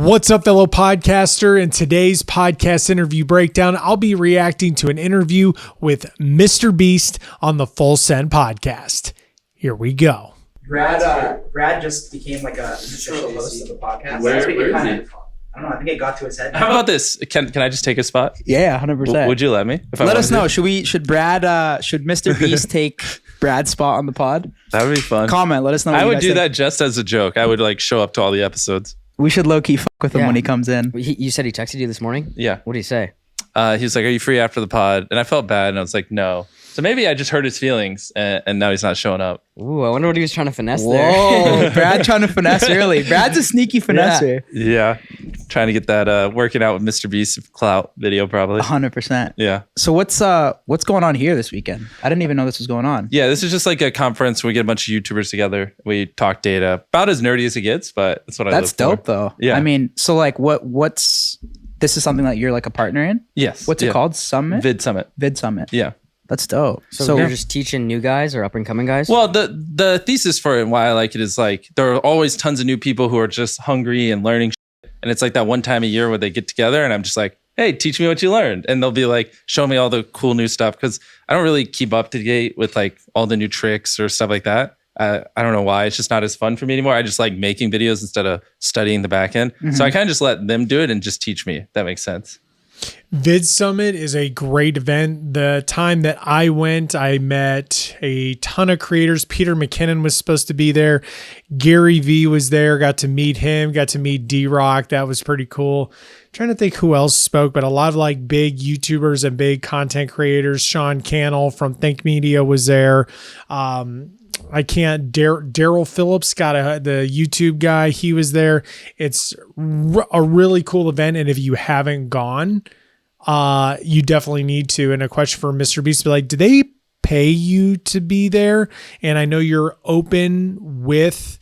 What's up, fellow podcaster? In today's podcast interview breakdown, I'll be reacting to an interview with MrBeast on the Full Send podcast. Here we go. Brad just became like a official host of the podcast. Where is he? I don't know. I think it got to his head. How about this? Can I just take a spot? Yeah, 100%. Would you let me? Let us know. Should MrBeast take Brad's spot on the pod? That would be fun. Comment. Let us know. I would do that just as a joke. I would like show up to all the episodes. We should low key fuck with him when he comes in. You said he texted you this morning? Yeah. What did he say? He was like, "Are you free after the pod?" And I felt bad, and I was like, "No." So maybe I just hurt his feelings, and now he's not showing up. Ooh, I wonder what he was trying to finesse Whoa, there. Brad trying to finesse early. Brad's a sneaky finesser. Yeah, trying to get that working out with MrBeast clout video probably. 100%. Yeah. So what's going on here this weekend? I didn't even know this was going on. Yeah, this is just like a conference where we get a bunch of YouTubers together. We talk data, about as nerdy as it gets, but that's what I live for. That's dope though. Yeah. I mean, so like what's this is something that you're like a partner in? Yes. What's it called? Summit? VidSummit. VidSummit. Yeah. That's dope. So you're just teaching new guys or up and coming guys? Well, the thesis for it and why I like it is like there are always tons of new people who are just hungry and learning shit. And it's like that one time a year where they get together and I'm just like, hey, teach me what you learned. And they'll be like, show me all the cool new stuff. Cause I don't really keep up to date with like all the new tricks or stuff like that. I don't know why. It's just not as fun for me anymore. I just like making videos instead of studying the back end. Mm-hmm. So I kind of just let them do it and just teach me. If that makes sense. VidSummit is a great event. The time that I went, I met a ton of creators. Peter McKinnon was supposed to be there. Gary V was there. Got to meet him. Got to meet D-Rock. That was pretty cool. Trying to think who else spoke, but a lot of like big YouTubers and big content creators. Sean Cannell from Think Media was there. Daryl Phillips the YouTube guy. He was there. It's a really cool event. And if you haven't gone, you definitely need to. And a question for MrBeast, be like, do they pay you to be there? And I know you're open with,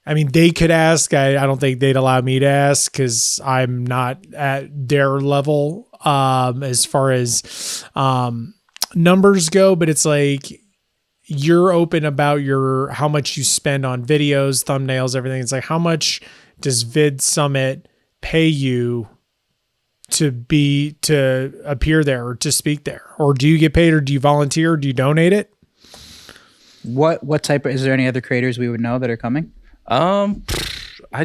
I mean, they could ask. I don't think they'd allow me to ask because I'm not at their level as far as numbers go, but it's like, you're open about how much you spend on videos, thumbnails, everything. It's like, how much does VidSummit pay you to appear there or to speak there? Or do you get paid, or do you volunteer, or do you donate it? What type of, is there any other creators we would know that are coming? I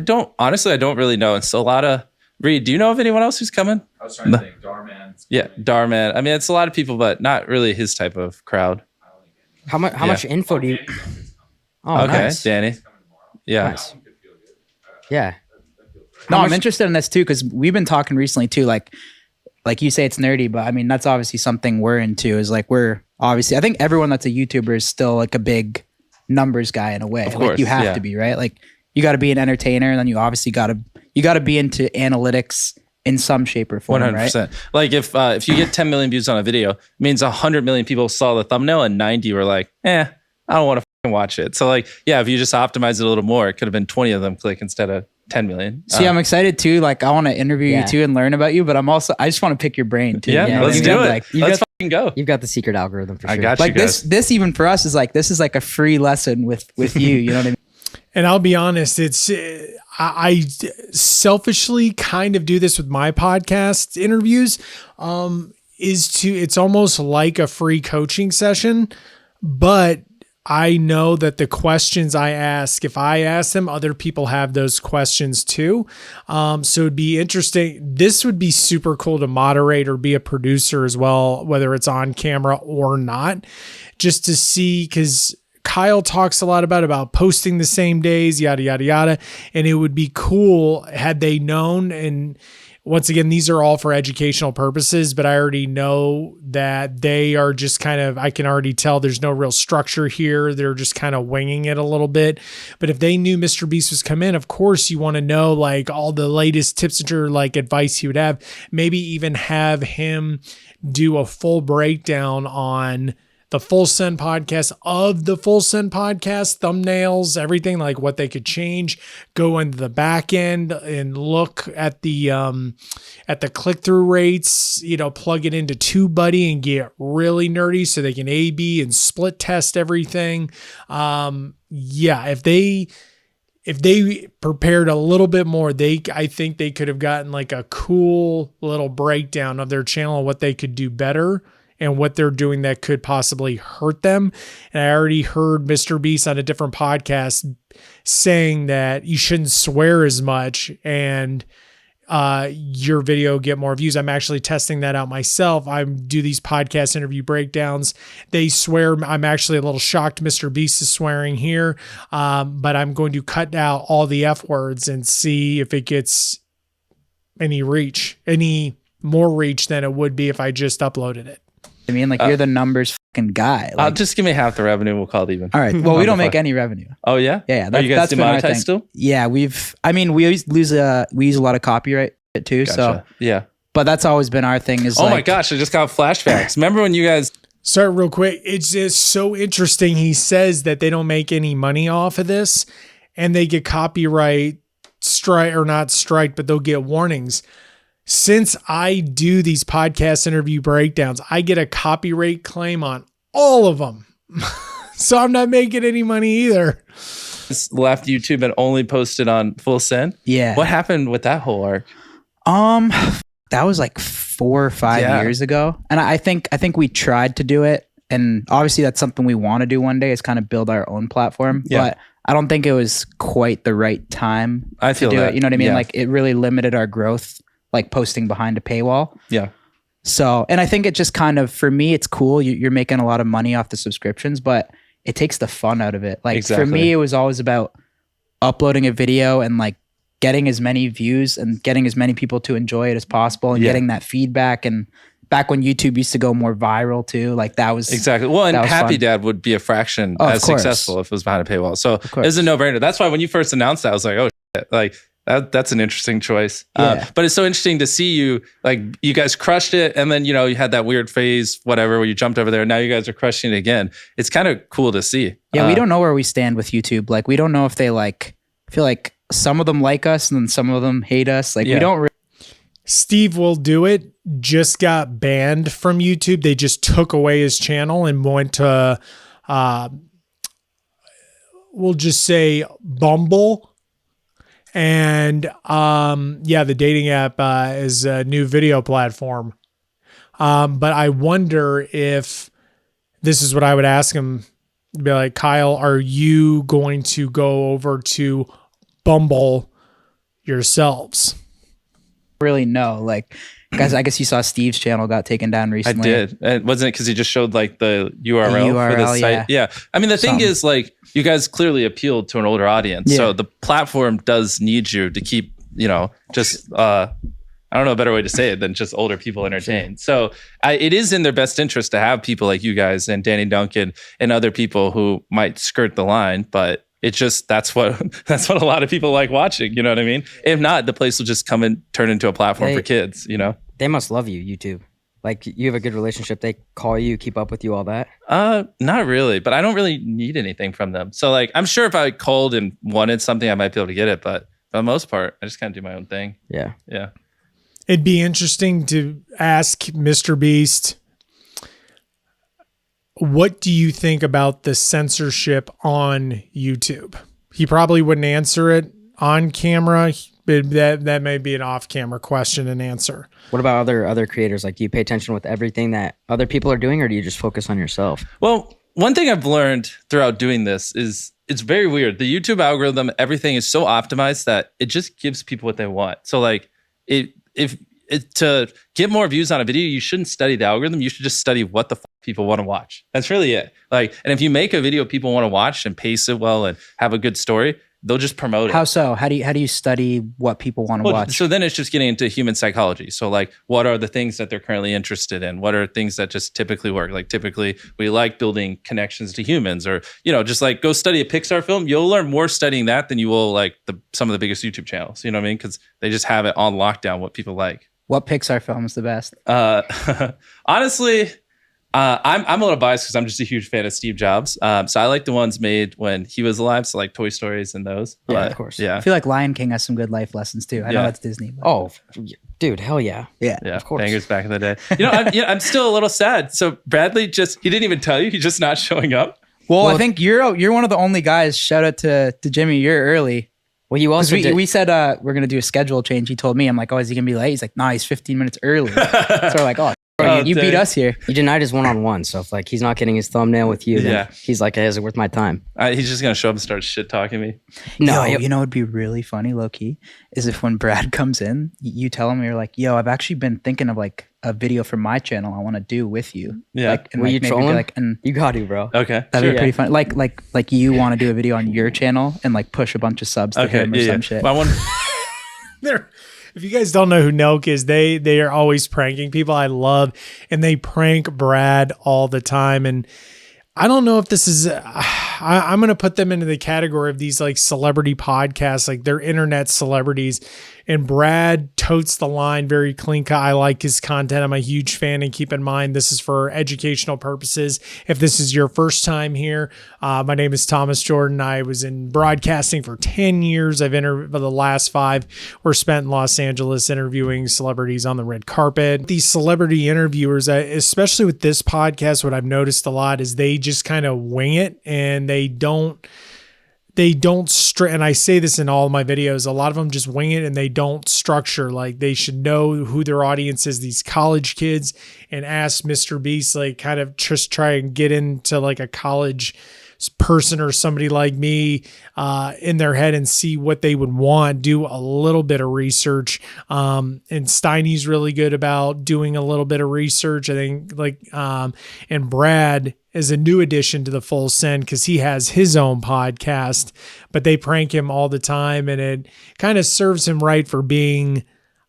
don't really know. It's a lot of Reed. Do you know of anyone else who's coming? I was trying to think. Darman. Yeah, Darman. I mean, it's a lot of people, but not really his type of crowd. How much info do you? Oh, okay, nice. Danny. Yeah. Nice. Yeah. No, I'm interested in this too because we've been talking recently too. Like you say, it's nerdy, but I mean that's obviously something we're into. Is like I think everyone that's a YouTuber is still like a big numbers guy in a way. Of course, like you have to be, right? Like you got to be an entertainer, and then you obviously got to be into analytics in some shape or form. 100%. Right? Like if you get 10 million views on a video, it means 100 million people saw the thumbnail and 90 were like, I don't want to watch it. So like, yeah, if you just optimize it a little more, it could have been 20 of them click instead of 10 million. See, I'm excited too. Like I want to interview you too and learn about you, but I just want to pick your brain too. Yeah, let's do it. Like, let's fucking go. You've got the secret algorithm for sure. I got you. Like guys. this even for us is like a free lesson with you. You know what I mean? And I'll be honest, I selfishly kind of do this with my podcast interviews, it's almost like a free coaching session, but I know that the questions I ask, if I ask them, other people have those questions too. So it'd be interesting. This would be super cool to moderate or be a producer as well, whether it's on camera or not, just to see, because Kyle talks a lot about posting the same days, yada, yada, yada. And it would be cool had they known. And once again, these are all for educational purposes, but I already know that they are just kind of, I can already tell there's no real structure here. They're just kind of winging it a little bit. But if they knew MrBeast was coming in, of course you want to know like all the latest tips or like advice he would have, maybe even have him do a full breakdown on the Full Send podcast, thumbnails, everything, like what they could change, go into the back end and look at the click-through rates, plug it into TubeBuddy and get really nerdy so they can A/B and split test everything. If they if they prepared a little bit more, I think they could have gotten like a cool little breakdown of their channel, what they could do better and what they're doing that could possibly hurt them. And I already heard MrBeast on a different podcast saying that you shouldn't swear as much and your video get more views. I'm actually testing that out myself. I do these podcast interview breakdowns. They swear. I'm actually a little shocked MrBeast is swearing here, but I'm going to cut out all the F words and see if it gets any more reach than it would be if I just uploaded it. I mean, like you're the numbers fucking guy. Like, just give me half the revenue. We'll call it even. all right. Well, we don't make any revenue. Oh yeah. Yeah. Are you guys that's been our thing. demonetized still? Yeah, we use a lot of copyright too. Gotcha. So yeah. But that's always been our thing. Is Oh my gosh, I just got flashbacks. Remember when you guys? Sorry, real quick. It's just so interesting. He says that they don't make any money off of this and they get copyright strike or not strike, but they'll get warnings. Since I do these podcast interview breakdowns, I get a copyright claim on all of them. So I'm not making any money either. Left YouTube and only posted on Full Send. Yeah. What happened with that whole arc? That was like 4 or 5 years ago. And I think we tried to do it. And obviously that's something we want to do one day, is kind of build our own platform. Yeah. But I don't think it was quite the right time I feel to do that. it. You know what I mean? Yeah. Like it really limited our growth, like posting behind a paywall. Yeah. So, and I think it just kind of, for me, it's cool. You're making a lot of money off the subscriptions, but it takes the fun out of it. Like Exactly. for me, it was always about uploading a video and like getting as many views and getting as many people to enjoy it as possible and getting that feedback. And back when YouTube used to go more viral too, like that was Exactly. Well, and Happy fun. Dad would be a fraction Oh, of as course. successful if it was behind a paywall. So course. it's a no-brainer. That's why when you first announced that, I was like, oh shit, like that's an interesting choice. Yeah. But it's so interesting to see you, like you guys crushed it. And then, you had that weird phase, whatever, where you jumped over there. Now you guys are crushing it again. It's kind of cool to see. Yeah, we don't know where we stand with YouTube. Like, we don't know if they like, I feel like some of them like us and then some of them hate us. Like, we don't Steve Will Do It just got banned from YouTube. They just took away his channel and went to, we'll just say Bumble. And the dating app is a new video platform. But I wonder if this is what I would ask him. Be like, Kyle, are you going to go over to Bumble yourselves? really know. Like, guys, I guess you saw Steve's channel got taken down recently. I did. And wasn't it because he just showed like the URL, for the site? Yeah. I mean, the thing is, like, you guys clearly appealed to an older audience. Yeah. So the platform does need you to keep, just, I don't know a better way to say it than just older people entertained. So it is in their best interest to have people like you guys and Danny Duncan and other people who might skirt the line, but it's just, that's what a lot of people like watching. You know what I mean? If not, the place will just come and turn into a platform for kids, They must love you, YouTube. Like, you have a good relationship. They call you, keep up with you, all that. Not really, but I don't really need anything from them. So like, I'm sure if I called and wanted something, I might be able to get it. But for the most part, I just kind of do my own thing. Yeah. Yeah. It'd be interesting to ask MrBeast, what do you think about the censorship on YouTube? He probably wouldn't answer it on camera. But that may be an off-camera question and answer. What about other creators? Like, do you pay attention with everything that other people are doing, or do you just focus on yourself? Well, one thing I've learned throughout doing this is it's very weird. The YouTube algorithm, everything is so optimized that it just gives people what they want. So like, to get more views on a video, you shouldn't study the algorithm. You should just study what the people want to watch. That's really it. Like, and if you make a video people want to watch and pace it well and have a good story, they'll just promote it. How so? How do you study what people want to watch? So then it's just getting into human psychology. So like, what are the things that they're currently interested in? What are things that just typically work? Like, typically we like building connections to humans, or, just like go study a Pixar film. You'll learn more studying that than you will like some of the biggest YouTube channels. You know what I mean? Because they just have it on lockdown, what people like. What Pixar film is the best? Honestly, I'm a little biased because I'm just a huge fan of Steve Jobs. So I like the ones made when he was alive. So like Toy Stories and those. Yeah, But, of course. Yeah. I feel like Lion King has some good life lessons too. I know that's Disney. But Oh, dude, hell yeah. yeah. Yeah, Of course. bangers back in the day. I'm still a little sad. So Bradley he didn't even tell you. He's just not showing up. Well, I think you're one of the only guys. Shout out to Jimmy. You're early. Well, you Because also did. we said we're gonna do a schedule change. He told me, I'm like, oh, is he gonna be late? He's like, nah, he's 15 minutes early. So we're like, oh, you beat dang. us here. You denied his one-on-one, so if like he's not getting his thumbnail with you, then Yeah. he's like, hey, is it worth my time? He's just gonna show up and start shit talking me. No, You know what'd be really funny, low key, is if when Brad comes in, you tell him, you're like, yo, I've actually been thinking of like a video for my channel I want to do with you. Yeah. Like, and will like, you maybe troll be him? like, and You got to, bro. Okay. that'd sure. be pretty fun. Like you want to do a video on your channel and like push a bunch of subs to Okay. him or Yeah. some Yeah. shit. Well, I want. If you guys don't know who Nelk is, they are always pranking people. I love, and they prank Brad all the time. And I don't know if this is, I'm going to put them into the category of these like celebrity podcasts, like they're internet celebrities. And Brad totes the line very clean cut. I like his content. I'm a huge fan. And keep in mind, this is for educational purposes. If this is your first time here, my name is Thomas Jordan. I was in broadcasting for 10 years. I've interviewed, the last 5 were spent in Los Angeles interviewing celebrities on the red carpet. These celebrity interviewers, especially with this podcast, what I've noticed a lot is they just kind of wing it, and they don't and I say this in all my videos, a lot of them just wing it and they don't structure. Like they should know who their audience is, these college kids, and ask MrBeast, like kind of just try and get into like a college person or somebody like me in their head and see what they would want, do a little bit of research. And Steiny's really good about doing a little bit of research. I think and Brad is a new addition to the Full Send because he has his own podcast, but they prank him all the time, and it kind of serves him right for being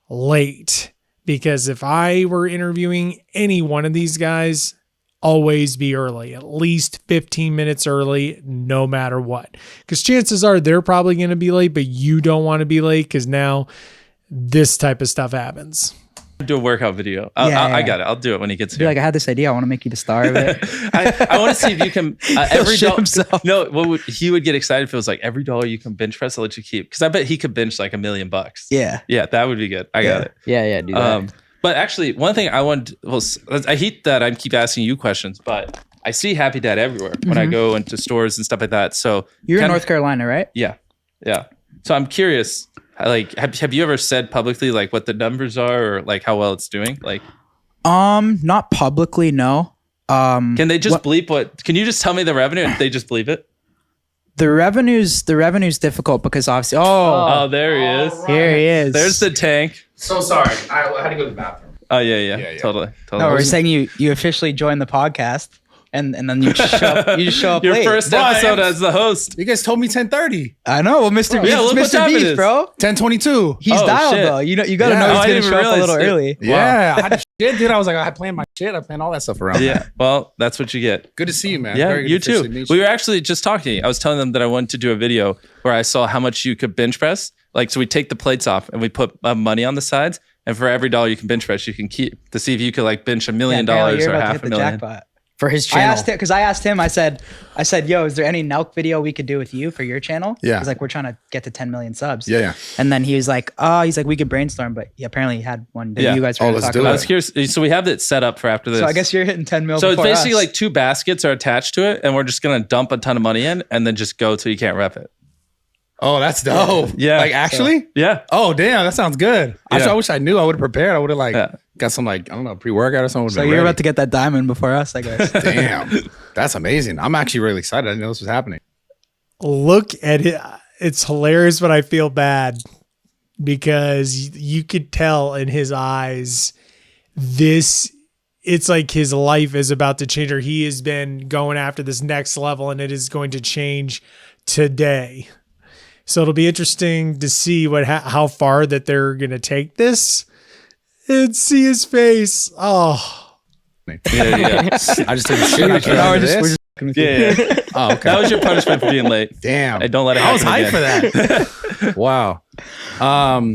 late. Because if I were interviewing any one of these guys, always be early, at least 15 minutes early, no matter what. Because chances are they're probably going to be late, but you don't want to be late because now this type of stuff happens. Do a workout video. I got it. I'll do it when he gets Be here. like, I had this idea. I want to make you the star of it. I want to see if you can every shit dollar. himself. No, he would get excited if it was like every dollar you can bench press, I'll let you keep. Because I bet he could bench like $1 million. Yeah. Yeah, that would be good. I got it. Yeah, do that. But actually, one thing I want, I hate that I keep asking you questions, but I see Happy Dad everywhere when I go into stores and stuff like that. So You're in kinda- North Carolina, right? Yeah. So I'm curious, like, have you ever said publicly like what the numbers are or like how well it's doing? Like, Not publicly, no. can they just bleep what? Can you just tell me the revenue and they just bleep it? The revenue's difficult because obviously, Oh, there he is. All here he is. There's the tank. So sorry. I had to go to the bathroom. Oh yeah. Totally. No, we're saying you officially joined the podcast, and then you just show up Your late. first Bro, I episode am- as the host. You guys told me 10:30. I know. Well, Mr. Beast, Yeah, look what Mr. time it Beast, is. bro. 10:22. He's Oh, dialed shit. though. You got to Yeah. know Oh, he's I gonna didn't show up a realize little it. early. Yeah, I had to shit, dude. I was like, I planned my shit. I planned all that stuff around. Yeah. Well, that's what you get. Good to see you, man. Yeah, Very good you to officially too. meet We you. were actually just talking. I was telling them that I wanted to do a video where I saw how much you could bench press. Like, so we take the plates off and we put money on the sides, and for every dollar you can bench press, you can keep to see if you could like bench $1 million Apparently you're or about to hit the $500,000. jackpot. For his I channel. asked him because I asked him. I said, yo, is there any Nelk video we could do with you for your channel? Yeah. He's like, we're trying to get to 10 million subs. Yeah. And then he was like, we could brainstorm, but he apparently had one that Yeah. you guys were Oh, going to let's talk do I about. was curious. So we have it set up for after this. So I guess you're hitting 10 mil. So it's before basically us. like 2 baskets are attached to it, and we're just gonna dump a ton of money in, and then just go till you can't rep it. Oh, that's dope. Yeah. Like actually? Yeah. Oh, damn. That sounds good. Yeah. I wish I knew. I would have prepared. I would have like Yeah. got some like, I don't know, pre-workout or something. So you're about to get that diamond before us, I guess. Damn. That's amazing. I'm actually really excited. I didn't know this was happening. Look at it. It's hilarious, but I feel bad because you could tell in his eyes it's like his life is about to change, or he has been going after this next level and it is going to change today. So it'll be interesting to see how far that they're going to take this and see his face. Oh, Yeah. I just took a shit. I came No, out we're of just- this. we're just fucking with you. Yeah. Oh, okay. That was your punishment for being late. Damn. Hey, don't let it I was happen hyped again. for that. Wow.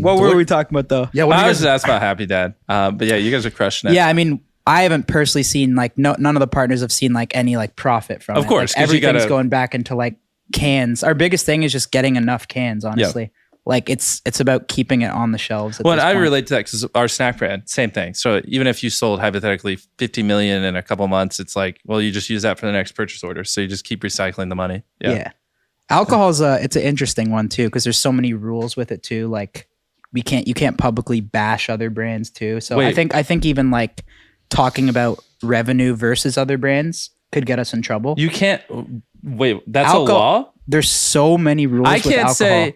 What were we talking about though? Yeah. What do I you was guys? just asked about Happy Dad. But yeah, you guys are crushing it. Yeah, I mean, I haven't personally seen like none of the partners have seen like any like profit from it. Of course, Like, 'cause you everything's gotta- going back into like cans. Our biggest thing is just getting enough cans, honestly. Like it's about keeping it on the shelves. At Well, this and I point. relate to that because our snack brand, same thing. So even if you sold hypothetically 50 million in a couple months, it's like, well, you just use that for the next purchase order. So you just keep recycling the money. Yeah. Alcohol's it's an interesting one too, because there's so many rules with it too. Like you can't publicly bash other brands too. So Wait. I think even like talking about revenue versus other brands could get us in trouble. You can't. Wait, that's Alco- a law. There's so many rules. I with can't alcohol. say.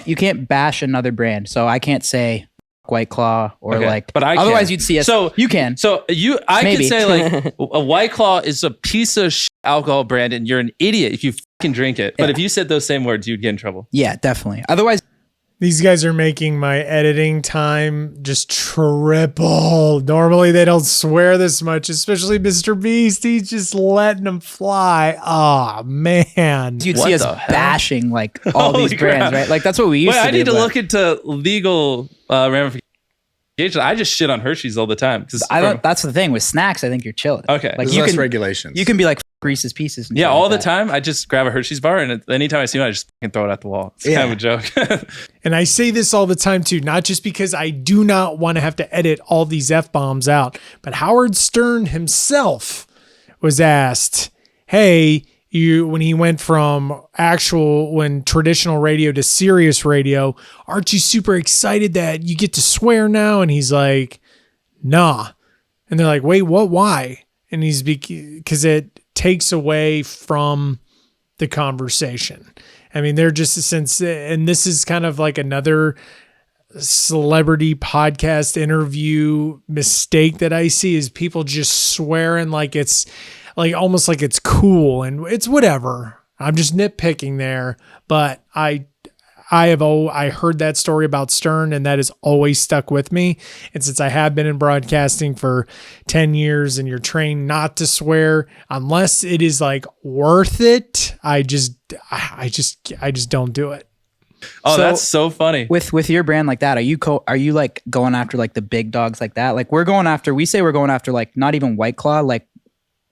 You can't bash another brand. So I can't say White Claw or Okay, like. but I otherwise can. you'd see us. So- you can. So I Maybe. could say like a White Claw is a piece of alcohol brand, and you're an idiot if you fucking drink it. But Yeah. if you said those same words, you'd get in trouble. Yeah, definitely. Otherwise, These guys are making my editing time just triple. Normally they don't swear this much, especially MrBeast. He's just letting them fly. Oh man. you'd What see us the hell? bashing like all Holy these brands, crap. right? Like that's what we used Wait, to I do. need to but look into legal ramifications. I just shit on Hershey's all the time because I don't. That's the thing with snacks. I think you're chilling. Okay. like There's you less can regulations. you can be like Reese's Pieces. And Yeah, shit all like the that. time. I just grab a Hershey's bar, and anytime I see one, I just fucking throw it at the wall. It's kind of a joke. And I say this all the time too, not just because I do not want to have to edit all these F-bombs out, but Howard Stern himself was asked, hey, when he went from traditional radio to Sirius radio, aren't you super excited that you get to swear now? And he's like, nah. And they're like, wait, what? Why? And he's because it takes away from the conversation. I mean, they're just and this is kind of like another celebrity podcast interview mistake that I see is people just swearing like it's like almost like it's cool and it's whatever. I'm just nitpicking there, but I heard that story about Stern and that has always stuck with me. And since I have been in broadcasting for 10 years and you're trained not to swear unless it is like worth it, I just don't do it. Oh, So- that's so funny. With your brand like that, are you like going after like the big dogs like that? Like we're going after like not even White Claw, like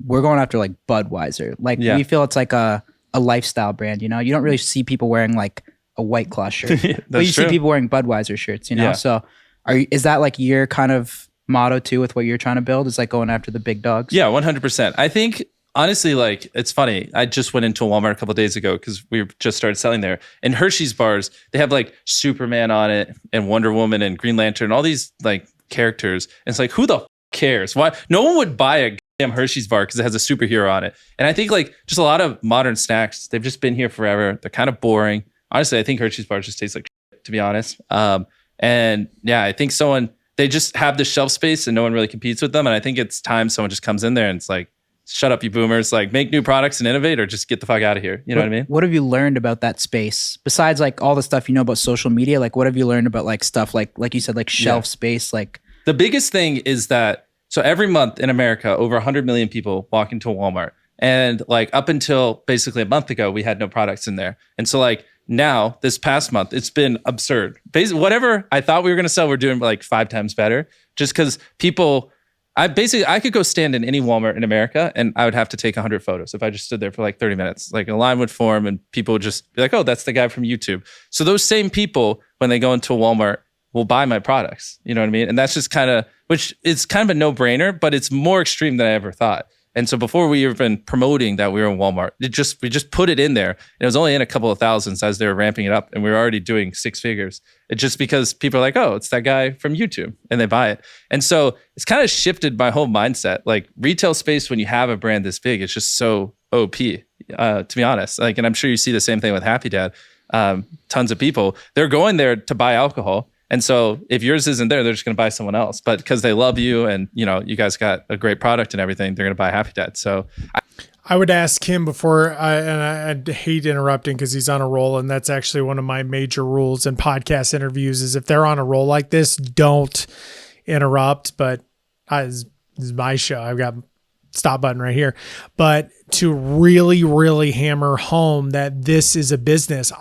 we're going after like Budweiser. Like Yeah. we feel it's like a lifestyle brand, you know? You don't really see people wearing like a White Claw shirt. But you see true. people wearing Budweiser shirts, you know? Yeah. So is that like your kind of motto too with what you're trying to build? Is like going after the big dogs? Yeah, 100%. I think honestly, like it's funny. I just went into Walmart a couple days ago because we just started selling there. And Hershey's bars, they have like Superman on it and Wonder Woman and Green Lantern, all these like characters. And it's like, who the cares? Why? No one would buy a damn Hershey's bar because it has a superhero on it. And I think like just a lot of modern snacks, they've just been here forever. They're kind of boring. Honestly, I think Hershey's bars just taste like shit, to be honest. And yeah, I think they just have the shelf space and no one really competes with them. And I think it's time someone just comes in there and it's like, shut up, you boomers, like make new products and innovate or just get the fuck out of here. You know what I mean? What have you learned about that space besides like all the stuff you know about social media? Like what have you learned about like stuff like you said, like shelf space? Like The biggest thing is that, so every month in America, over 100 million people walk into a Walmart. And like up until basically a month ago, we had no products in there. And so like now, this past month, it's been absurd. Basically, whatever I thought we were going to sell, we're doing like 5 times better. Just because I could go stand in any Walmart in America and I would have to take 100 photos if I just stood there for like 30 minutes. Like a line would form and people would just be like, oh, that's the guy from YouTube. So those same people, when they go into a Walmart, will buy my products. You know what I mean? And that's just which is kind of a no-brainer, but it's more extreme than I ever thought. And so before we even promoting that we were in Walmart, we just put it in there. And it was only in a couple of thousands as they were ramping it up. And we were already doing 6 figures. It's just because people are like, oh, it's that guy from YouTube and they buy it. And so it's kind of shifted my whole mindset. Like retail space, when you have a brand this big, it's just so OP, to be honest. Like, and I'm sure you see the same thing with Happy Dad. Tons of people, they're going there to buy alcohol. And so if yours isn't there, they're just going to buy someone else. But because they love you and, you know, you guys got a great product and everything, they're going to buy Happy Dad. So I would ask him before, and I hate interrupting because he's on a roll. And that's actually one of my major rules in podcast interviews is if they're on a roll like this, don't interrupt. But this is my show. I've got stop button right here. But to really, really hammer home that this is a business,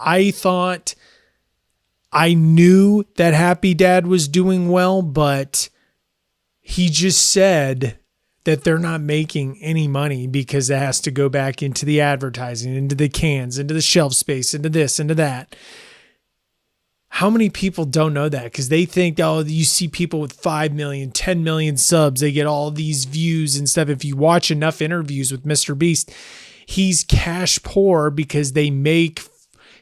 I knew that Happy Dad was doing well, but he just said that they're not making any money because it has to go back into the advertising, into the cans, into the shelf space, into this, into that. How many people don't know that? Because they think, oh, you see people with 5 million, 10 million subs, they get all these views and stuff. If you watch enough interviews with MrBeast, he's cash poor because they make,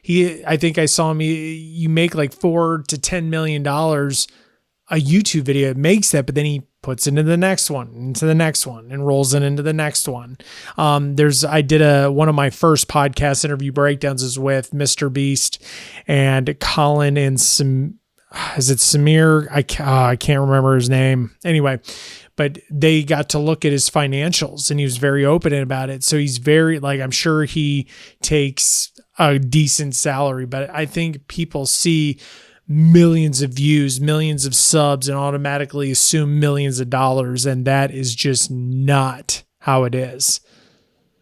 I think I saw him, you make like $4 to $10 million a YouTube video. It makes that, but then he puts into the next one, into the next one, and rolls it into the next one. I did one of my first podcast interview breakdowns is with MrBeast and Colin and is it Samir? I can't remember his name. Anyway, but they got to look at his financials and he was very open about it. So he's very, like, I'm sure he takes a decent salary, but I think people see millions of views, millions of subs, and automatically assume millions of dollars. And that is just not how it is.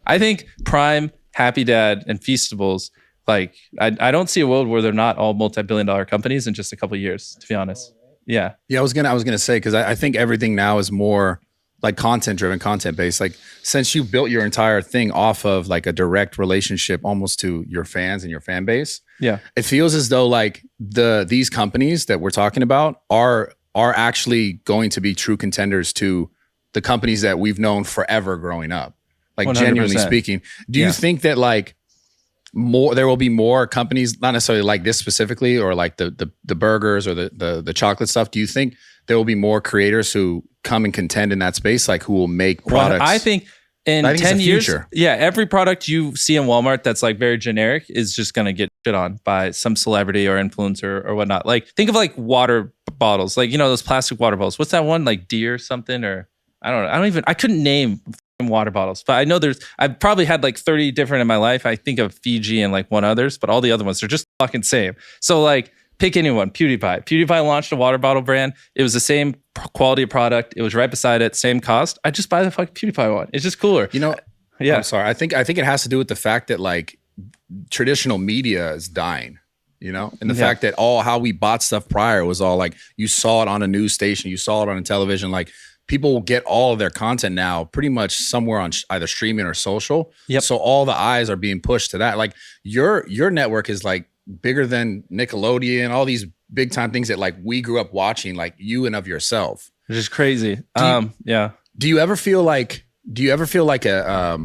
I think Prime, Happy Dad, and Feastables, like, I don't see a world where they're not all multi-billion-dollar companies in just a couple of years, to be honest. Yeah. Yeah, I was gonna say, because I think everything now is more like content driven, content based. Like, since you built your entire thing off of like a direct relationship almost to your fans and your fan base, Yeah. it feels as though like these companies that we're talking about are actually going to be true contenders to the companies that we've known forever growing up. Like 100%. genuinely speaking, do you think that like there will be more companies, not necessarily like this specifically, or like the burgers or the chocolate stuff? Do you think there will be more creators who come and contend in that space, like who will make products? I think in 10 years, yeah, every product you see in Walmart that's like very generic is just going to get shit on by some celebrity or influencer or whatnot. Like, think of like water bottles, like, you know, those plastic water bottles. What's that one? Like Deer something, or I don't know. I couldn't name water bottles, but I know I've probably had like 30 different in my life. I think of Fiji and like one others, but all the other ones are just fucking same. So like, pick anyone. PewDiePie launched a water bottle brand. It was the same quality of product. It was right beside it, same cost. I just buy the fucking PewDiePie one. It's just cooler. You know, yeah. I'm sorry. I think it has to do with the fact that like traditional media is dying, you know, and the fact that how we bought stuff prior was all like, you saw it on a news station, you saw it on a television. Like, people will get all of their content now pretty much somewhere on either streaming or social. Yep. So all the eyes are being pushed to that. Like, your network is like bigger than Nickelodeon, all these big time things that like we grew up watching, like you and of yourself. Which is crazy. Yeah. Do you ever feel like a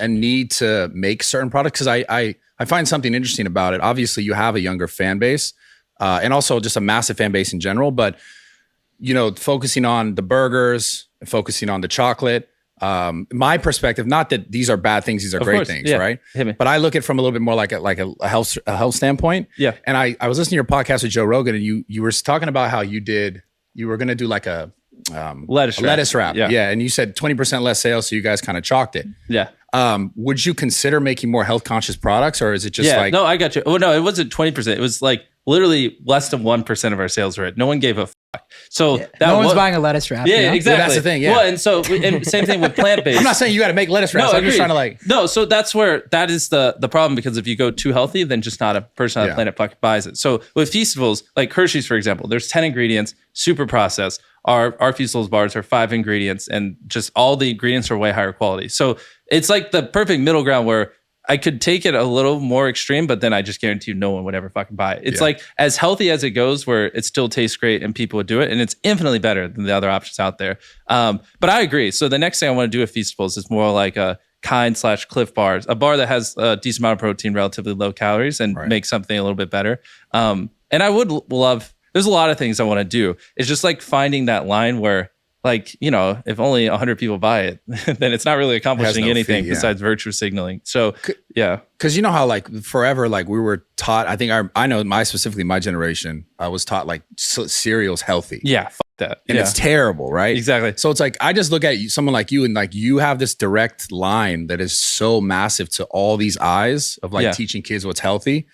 need to make certain products? Because I find something interesting about it. Obviously, you have a younger fan base, and also just a massive fan base in general. But, you know, focusing on the burgers, focusing on the chocolate. My perspective, not that these are bad things; these are great things, right? Hit me. But I look at it from a little bit more like a health standpoint. Yeah. And I was listening to your podcast with Joe Rogan, and you were talking about how you were going to do like a lettuce wrap. Yeah. And you said 20% less sales, so you guys kind of chalked it. Yeah. Would you consider making more health conscious products, or is it just like? No, I got you. Oh no, it wasn't 20%. It was like literally less than 1% of our sales were it. No one gave a fuck. So no one's buying a lettuce wrap. Yeah, you know? exactly. That's the thing. Yeah. Well, and same thing with plant based. I'm not saying you got to make lettuce wraps. No, I'm just trying to like. No, so that is the problem, because if you go too healthy, then just not a person on the planet fucking buys it. So with Feastables, like Hershey's, for example, there's 10 ingredients, super processed. Our Feastables bars are 5 ingredients, and just all the ingredients are way higher quality. So it's like the perfect middle ground where I could take it a little more extreme, but then I just guarantee you no one would ever fucking buy it. It's like as healthy as it goes, where it still tastes great and people would do it. And it's infinitely better than the other options out there. But I agree. So the next thing I want to do with Feastables is more like a Kind/Cliff bars, a bar that has a decent amount of protein, relatively low calories, and make something a little bit better. And I would love, there's a lot of things I want to do. It's just like finding that line where, like, you know, if only 100 people buy it, then it's not really accomplishing anything besides virtue signaling. So, yeah. Because you know how like forever, like we were taught, I think I know specifically my generation, I was taught like cereal's healthy. Yeah, fuck that. And it's terrible, right? Exactly. So it's like, I just look at someone like you, and like you have this direct line that is so massive to all these eyes of like teaching kids what's healthy.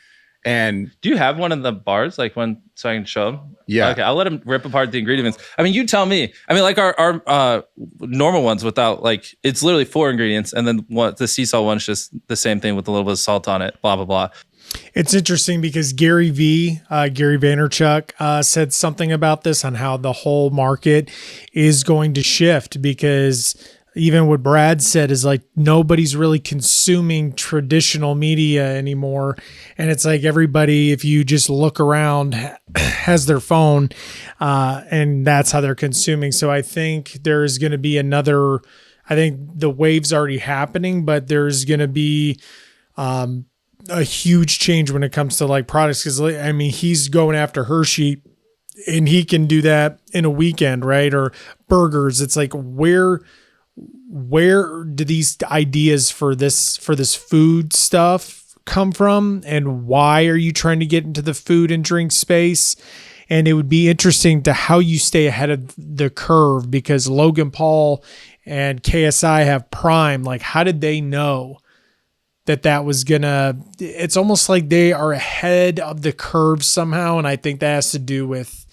And do you have one of the bars, like one, so I can show them? Yeah. Okay, I'll let them rip apart the ingredients. I mean, you tell me. I mean, like our normal ones without, like, it's literally 4 ingredients, and then the sea salt one's just the same thing with a little bit of salt on it. Blah blah blah. It's interesting because Gary Vaynerchuk, said something about this on how the whole market is going to shift, because even what Brad said is like nobody's really consuming traditional media anymore. And it's like everybody, if you just look around, has their phone, and that's how they're consuming. So I think there's going to be another I think the wave's already happening, but there's going to be a huge change when it comes to like products. Cause I mean, he's going after Hershey and he can do that in a weekend, right? Or burgers. It's like, where do these ideas for this food stuff come from? And why are you trying to get into the food and drink space? And it would be interesting to how you stay ahead of the curve, because Logan Paul and KSI have Prime. Like, how did they know that was gonna, it's almost like they are ahead of the curve somehow. And I think that has to do with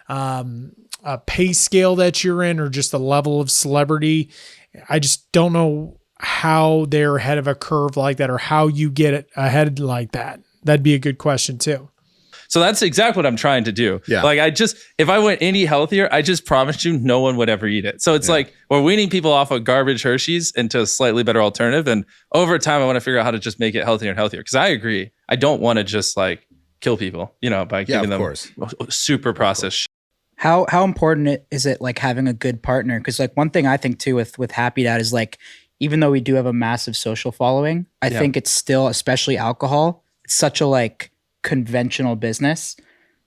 a pay scale that you're in, or just a level of celebrity. I just don't know how they're ahead of a curve like that, or how you get it ahead like that. That'd be a good question too. So that's exactly what I'm trying to do. Yeah. Like if I went any healthier, I just promised you no one would ever eat it. So it's like we're weaning people off of garbage Hershey's into a slightly better alternative. And over time, I want to figure out how to just make it healthier and healthier. Cause I agree. I don't want to just like kill people, by giving them super processed shit. How important is it like having a good partner? Because like one thing I think too with Happy Dad is like, even though we do have a massive social following, I think it's still, especially alcohol, it's such a like conventional business.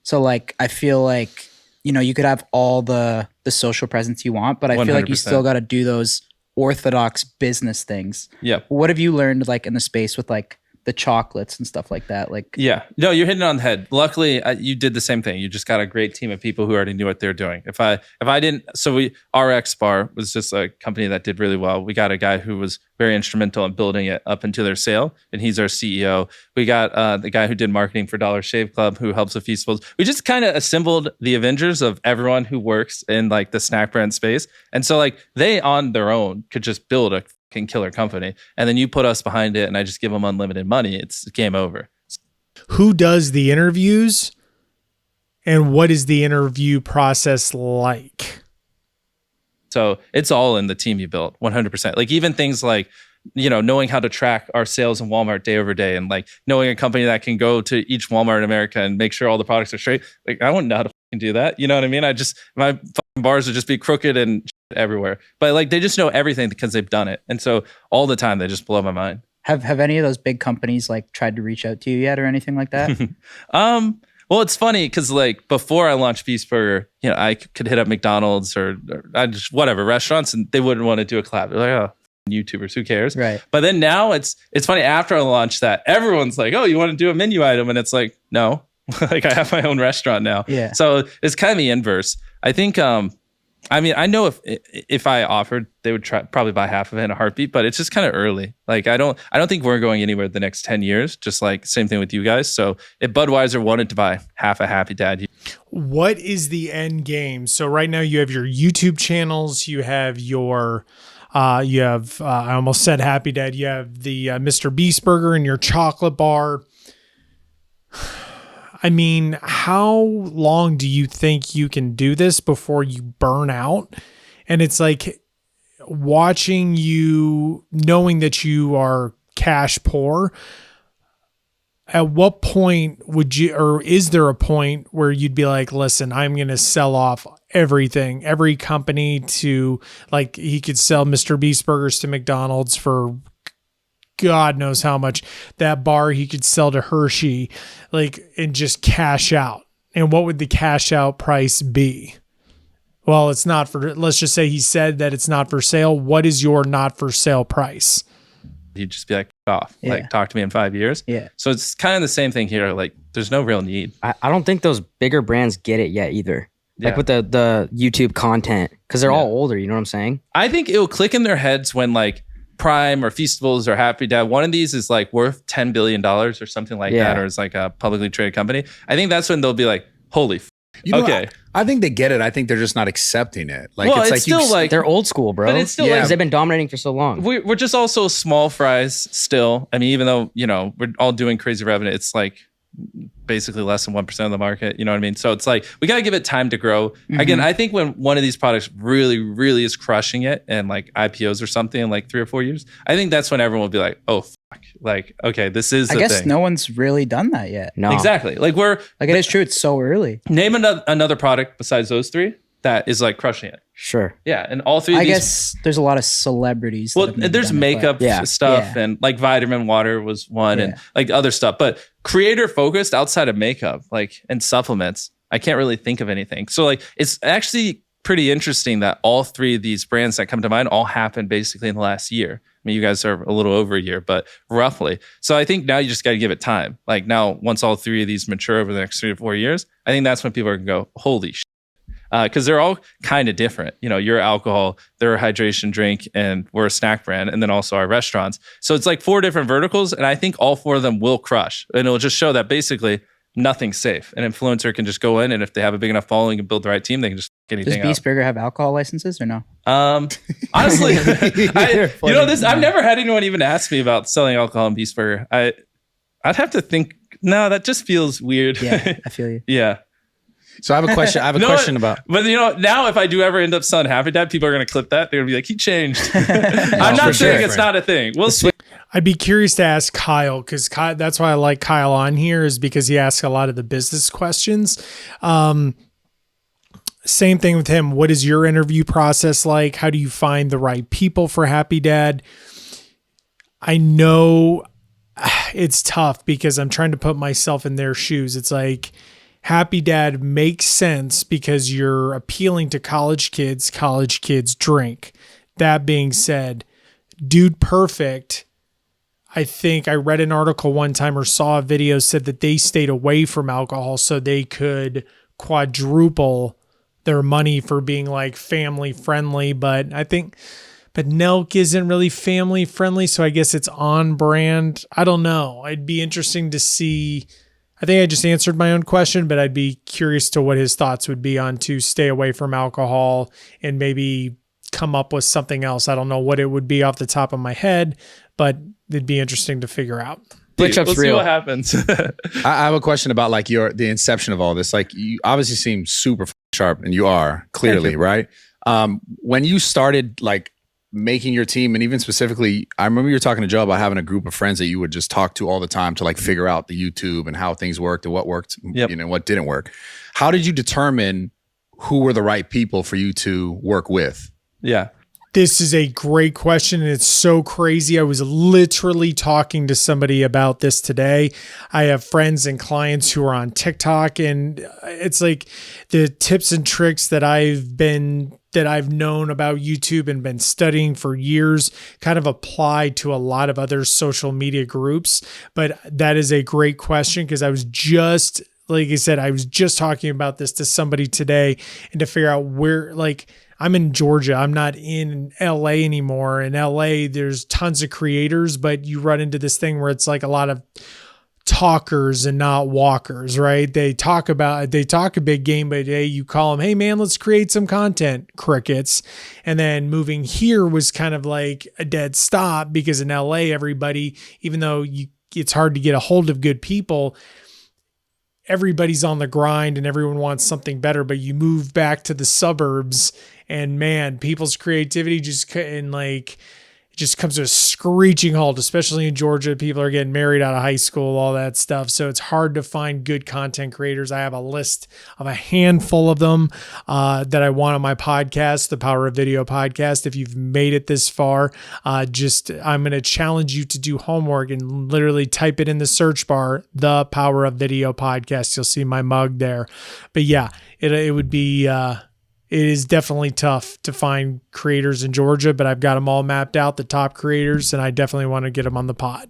So like I feel like you could have all the social presence you want, but I feel like you 100%. still got to do those orthodox business things. Yeah. What have you learned like in the space with like the chocolates and stuff like that? Like, yeah, no, you're hitting it on the head. Luckily, you did the same thing. You just got a great team of people who already knew what they're doing. If I didn't, so RX Bar was just a company that did really well. We got a guy who was very instrumental in building it up into their sale, and he's our CEO. We got the guy who did marketing for Dollar Shave Club, who helps with festivals. We just kind of assembled the Avengers of everyone who works in like the snack brand space, and so like they on their own could just build a killer company, and then you put us behind it and I just give them unlimited money. It's game over. Who does the interviews, and what is the interview process like? So it's all in the team you built 100%. Like even things like, knowing how to track our sales in Walmart day over day, and like knowing a company that can go to each Walmart in America and make sure all the products are straight. Like I wouldn't know how to do that. You know what I mean? My fucking bars would just be crooked and everywhere, but like they just know everything because they've done it. And so all the time they just blow my mind. have any of those big companies like tried to reach out to you yet or anything like that? Well, it's funny because like before I launched Beast Burger, I could hit up McDonald's or I just whatever restaurants, and they wouldn't want to do a collab. They're like, oh, YouTubers, who cares? Right. But then now it's funny, after I launched that, everyone's like, oh, you want to do a menu item? And it's like, no, like I have my own restaurant now. Yeah. So it's kind of the inverse. I think, I know if I offered, they would probably buy half of it in a heartbeat, but it's just kind of early. Like I don't think we're going anywhere the next 10 years, just like same thing with you guys. So if Budweiser wanted to buy half a Happy Dad, What is the end game? So right now you have your YouTube channels, you have your I almost said Happy Dad, you have the MrBeast burger and your chocolate bar. I mean, how long do you think you can do this before you burn out? And it's like watching you, knowing that you are cash poor. At what point would you, or is there a point where you'd be like, listen, I'm going to sell off everything, every company to, like, he could sell MrBeast burgers to McDonald's for God knows how much, that bar he could sell to Hershey, like, and just cash out. And what would the cash out price be? Well, it's not for, let's just say he said that it's not for sale. What is your not for sale price? you'd just be like, off, Yeah. like talk to me in 5 years. Yeah. So it's kind of the same thing here. Like there's no real need. I don't think those bigger brands get it yet either. Yeah. Like with the YouTube content, because they're all older. You know what I'm saying? I think it'll click in their heads when like Prime or Feastables or Happy Dad, one of these is like worth $10 billion or something like that, or it's like a publicly traded company. I think that's when they'll be like, holy You know, okay. I think they get it. I think they're just not accepting it. Like Well, it's it's like still like- They're old school, bro. But it's still Yeah. because they've been dominating for so long. we're just also small fries still. I mean, even though, you know, we're all doing crazy revenue, it's like basically less than 1% of the market. You know what I mean? So it's like, we got to give it time to grow. Again, I think when one of these products really, really is crushing it and like IPOs or something in like 3 or 4 years, I think that's when everyone will be like, oh, fuck. Like, okay, this is I the guess thing. no one's really done that yet. No, Exactly. Like Like it is true. It's so early. name another product besides those three that is like crushing it. Sure. Yeah, and all three of I these. guess there's a lot of celebrities. that Well, have maybe there's done it, but- makeup Yeah. stuff Yeah. and like vitamin water was one and Yeah. like other stuff, but creator focused outside of makeup, like and supplements, I can't really think of anything. So like it's actually pretty interesting that all three of these brands that come to mind all happened basically in the last year. I mean, you guys are a little over a year, but roughly. So I think now you just got to give it time. Like now, once all three of these mature over the next 3 to 4 years, I think that's when people are gonna go, holy shit. Because they're all kind of different. You know, you're alcohol, they're a hydration drink, and we're a snack brand, and then also our restaurants. So it's like 4 different verticals, and I think all 4 of them will crush. And it'll just show that basically nothing's safe. An influencer can just go in, and if they have a big enough following and build the right team, they can just get Does anything Beast out. Burger have alcohol licenses or no? Honestly, you know this. I've never had anyone even ask me about selling alcohol in Beast Burger. I'd have to think. No, that just feels weird. Yeah, I feel you. Yeah. So I have a question. I have a No, question about. But you know, now if I do ever end up selling Happy Dad, people are gonna clip that. They're gonna be like, he changed. I'm for not saying sure. it's not a thing. We'll see. I'd be curious to ask Kyle because that's why I like Kyle on here is because he asks a lot of the business questions. Same thing with him. What is your interview process like? How do you find the right people for Happy Dad? I know it's tough because I'm trying to put myself in their shoes. It's like Happy Dad makes sense because you're appealing to college kids. College kids drink. That being said, Dude Perfect, I think I read an article one time or saw a video said that they stayed away from alcohol so they could quadruple their money for being like family friendly. But Nelk isn't really family friendly. So I guess it's on brand. I don't know. It'd be interesting to see. I think I just answered my own question, but I'd be curious to what his thoughts would be on to stay away from alcohol and maybe come up with something else. I don't know what it would be off the top of my head, but it'd be interesting to figure out. Switch up's We'll see real. what happens. I have a question about like the inception of all this. Like you obviously seem super sharp, and you are clearly right. When you started like making your team, and even specifically, I remember you were talking to Joe about having a group of friends that you would just talk to all the time to like figure out the YouTube and how things worked and what worked, Yep. you know, what didn't work. How did you determine who were the right people for you to work with? Yeah. This is a great question, and it's so crazy. I was literally talking to somebody about this today. I have friends and clients who are on TikTok, and it's like the tips and tricks that I've known about YouTube and been studying for years kind of apply to a lot of other social media groups. But that is a great question because I was just, like I said, I was just talking about this to somebody today and to figure out where, like, I'm in Georgia. I'm not in LA anymore. In LA, there's tons of creators, but you run into this thing where it's like a lot of talkers and not walkers, right? They talk a big game, but hey, you call them, hey man, let's create some content. Crickets. And then moving here was kind of like a dead stop because in LA, everybody, even though it's hard to get a hold of good people, everybody's on the grind and everyone wants something better, but you move back to the suburbs and man, people's creativity just comes to a screeching halt, especially in Georgia. People are getting married out of high school, all that stuff. So it's hard to find good content creators. I have a list of a handful of them that I want on my podcast, the Power of Video podcast. If you've made it this far, I'm going to challenge you to do homework and literally type it in the search bar, the Power of Video podcast. You'll see my mug there. But yeah, it would be, it is definitely tough to find creators in Georgia, but I've got them all mapped out, the top creators, and I definitely want to get them on the pod.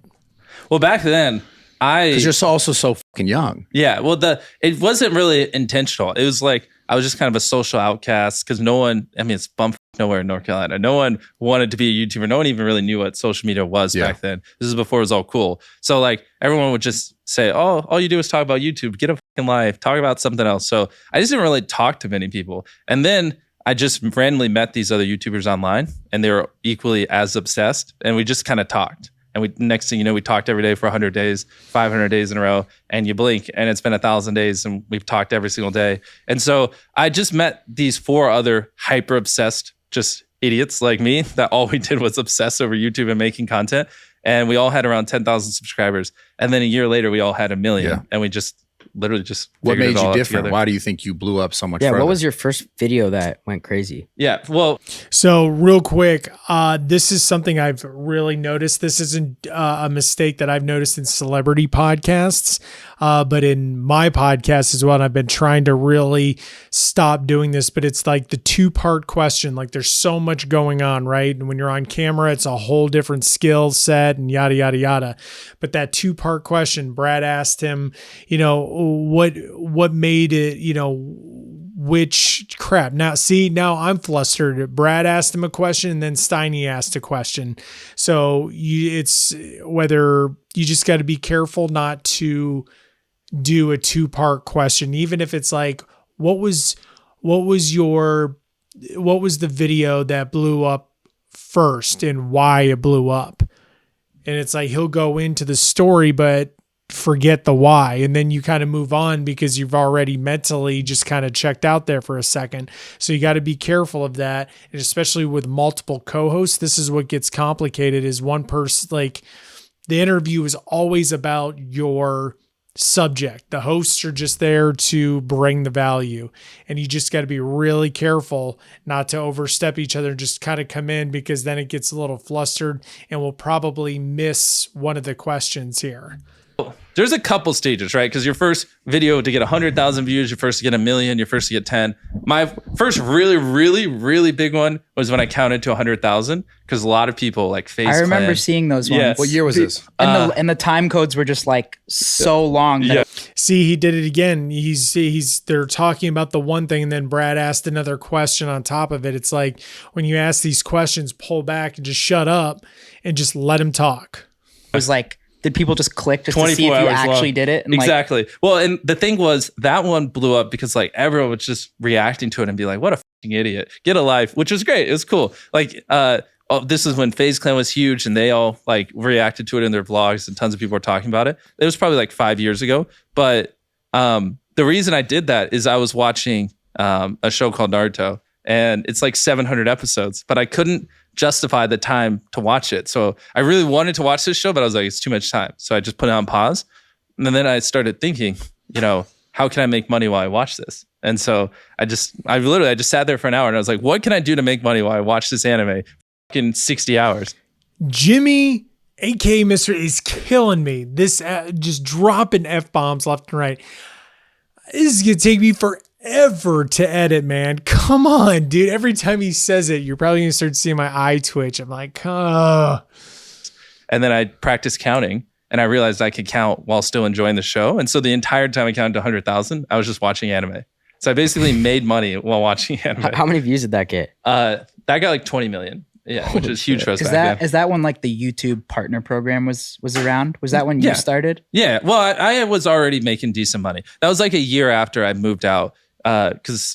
Well, back then, Because you're also so fucking young. Yeah, well, it wasn't really intentional. It was like I was just kind of a social outcast because no one, I mean, it's bump nowhere in North Carolina. No one wanted to be a YouTuber. No one even really knew what social media was back then. This is before it was all cool. So like everyone would just say, oh, all you do is talk about YouTube, get a fucking life, talk about something else. So I just didn't really talk to many people. And then I just randomly met these other YouTubers online and they were equally as obsessed. And we just kind of talked. And next thing you know, we talked every day for 100 days, 500 days in a row, and you blink and it's been 1,000 days and we've talked every single day. And so I just met these 4 other hyper obsessed, just idiots like me that all we did was obsess over YouTube and making content. And we all had around 10,000 subscribers. And then a year later, we all had 1 million. Yeah. And we just literally just What figured it made all you out different? together. Why do you think you blew up so much? Yeah, further? what was your first video that went crazy? Yeah, well, So real quick, this is something I've really noticed. This isn't a mistake that I've noticed in celebrity podcasts, but in my podcast as well. And I've been trying to really stop doing this, but it's like the 2-part question. Like there's so much going on, right? And when you're on camera, it's a whole different skill set and yada, yada, yada. But that 2-part question, Brad asked him, what made it, which crap. Now I'm flustered. Brad asked him a question and then Steiny asked a question. So it's whether you just got to be careful not to do a 2-part question, even if it's like, what was the video that blew up first and why it blew up? And it's like, he'll go into the story, but forget the why. And then you kind of move on because you've already mentally just kind of checked out there for a second. So you got to be careful of that. And especially with multiple co-hosts, this is what gets complicated is one person, like the interview is always about your subject. The hosts are just there to bring the value. And you just got to be really careful not to overstep each other and just kind of come in because then it gets a little flustered and we'll probably miss one of the questions here. there's a couple stages, right? Because your first video to get 100,000 views, your first to get 1 million, your first to get 10. My first really, really, really big one was when I counted to 100,000 because a lot of people like face. I remember seeing those ones. Yeah. What year was this? And the time codes were just like so long. That Yeah. See, he did it again. They're talking about the one thing, and then Brad asked another question on top of it. It's like when you ask these questions, pull back and just shut up and just let him talk. it was like, did people just click just to 24 see if you hours actually long. did it? And like, Exactly. Well, and the thing was that one blew up because like everyone was just reacting to it and be like, what a fucking idiot. Get a life, which was great. It was cool. Like, this is when FaZe Clan was huge and they all like reacted to it in their vlogs and tons of people were talking about it. It was probably like 5 years ago. But the reason I did that is I was watching a show called Naruto and it's like 700 episodes, but I couldn't justify the time to watch it. So I really wanted to watch this show, but I was like, it's too much time. So I just put it on pause. And then I started thinking, how can I make money while I watch this? And so I just sat there for an hour and I was like, what can I do to make money while I watch this anime? In 60 hours. Jimmy, aka Mr. is killing me. This just dropping F-bombs left and right. This is going to take me forever to edit, man. Come on, dude. Every time he says it, you're probably going to start seeing my eye twitch. I'm like, oh. And then I practiced counting and I realized I could count while still enjoying the show. And so the entire time I counted to 100,000, I was just watching anime. So I basically made money while watching anime. How many views did that get? That got like 20 million. Yeah, which is huge for us back then. is that when like the YouTube partner program was around? Was that when you started? Yeah, well, I was already making decent money. That was like a year after I moved out,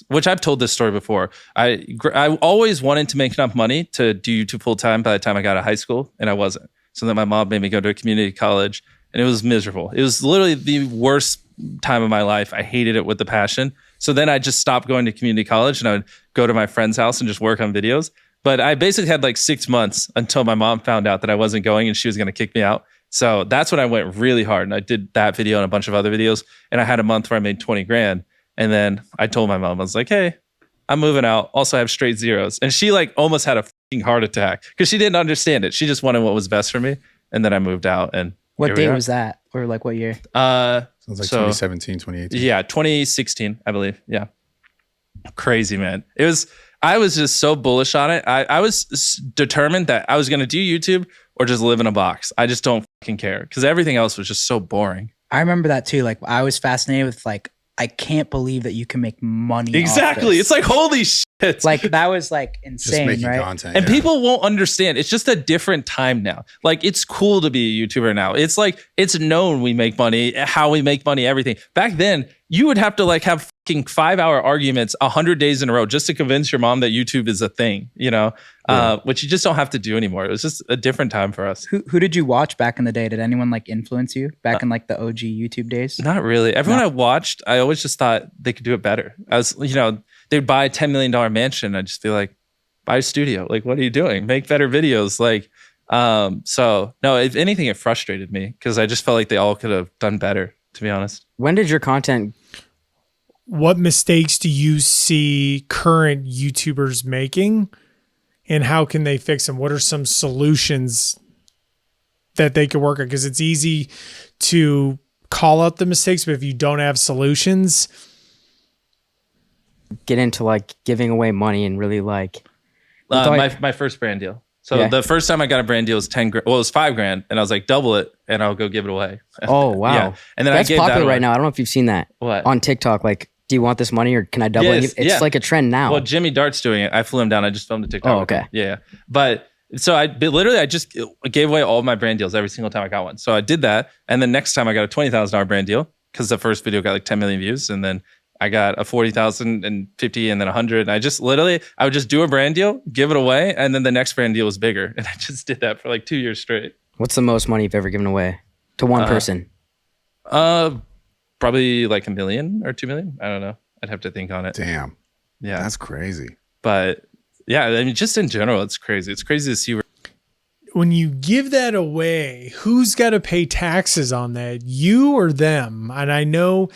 which I've told this story before. I always wanted to make enough money to do YouTube full time by the time I got out of high school, and I wasn't. So then my mom made me go to a community college, and it was miserable. It was literally the worst time of my life. I hated it with a passion. So then I just stopped going to community college, and I would go to my friend's house and just work on videos. But I basically had like 6 months until my mom found out that I wasn't going and she was going to kick me out. So that's when I went really hard. And I did that video and a bunch of other videos. And I had a month where I made 20 grand. And then I told my mom, I was like, hey, I'm moving out. Also, I have straight zeros. And she like almost had a fucking heart attack because she didn't understand it. She just wanted what was best for me. And then I moved out. And What date was that? Or like what year? Sounds like 2017, 2018. Yeah, 2016, I believe. Yeah. Crazy, man. I was just so bullish on it. I was determined that I was going to do YouTube or just live in a box. I just don't fucking care because everything else was just so boring. I remember that too. Like I was fascinated with like, I can't believe that you can make money. Exactly. Off this. It's like, holy shit. Like that was like Just insane, making right? content. And yeah. people won't understand. It's just a different time now. Like it's cool to be a YouTuber now. It's like, it's known we make money, how we make money, everything. Back then, you would have to like have fucking 5-hour arguments 100 days in a row just to convince your mom that YouTube is a thing, which you just don't have to do anymore. It was just a different time for us. Who did you watch back in the day? Did anyone like influence you back in like the OG YouTube days? Not really. Everyone I watched, I always just thought they could do it better. I was, they'd buy a $10 million mansion. I'd just be like, buy a studio. Like, what are you doing? Make better videos. Like, so no, if anything, it frustrated me because I just felt like they all could have done better. to be honest. When did your content? What mistakes do you see current YouTubers making, and how can they fix them? What are some solutions that they could work on? Because it's easy to call out the mistakes, but if you don't have solutions, Get into like giving away money and really like My first brand deal. So Yeah. the first time I got a brand deal was 10 grand. Well, it was $5,000, and I was like, double it, and I'll go give it away. Oh wow. Yeah. And then That's I gave popular that away. right now. I don't know if you've seen that What? on TikTok. Like, do you want this money or can I double Yes, it? It's yeah. like a trend now. Well, Jimmy Dart's doing it. I flew him down. I just filmed a TikTok. Oh, with him. okay. Yeah. But so I just gave away all of my brand deals every single time I got one. So I did that. And then next time I got a $20,000 brand deal because the first video got like 10 million views. And then I got a 40,000 and 50 and then 100. And I would just do a brand deal, give it away. And then the next brand deal was bigger. And I just did that for like 2 years straight. What's the most money you've ever given away to one person? Probably like 1 million or 2 million. I don't know. I'd have to think on it. Damn, Yeah. that's crazy. But yeah, I mean, just in general, it's crazy. It's crazy to see where when you give that away, who's got to pay taxes on that? You or them? And I know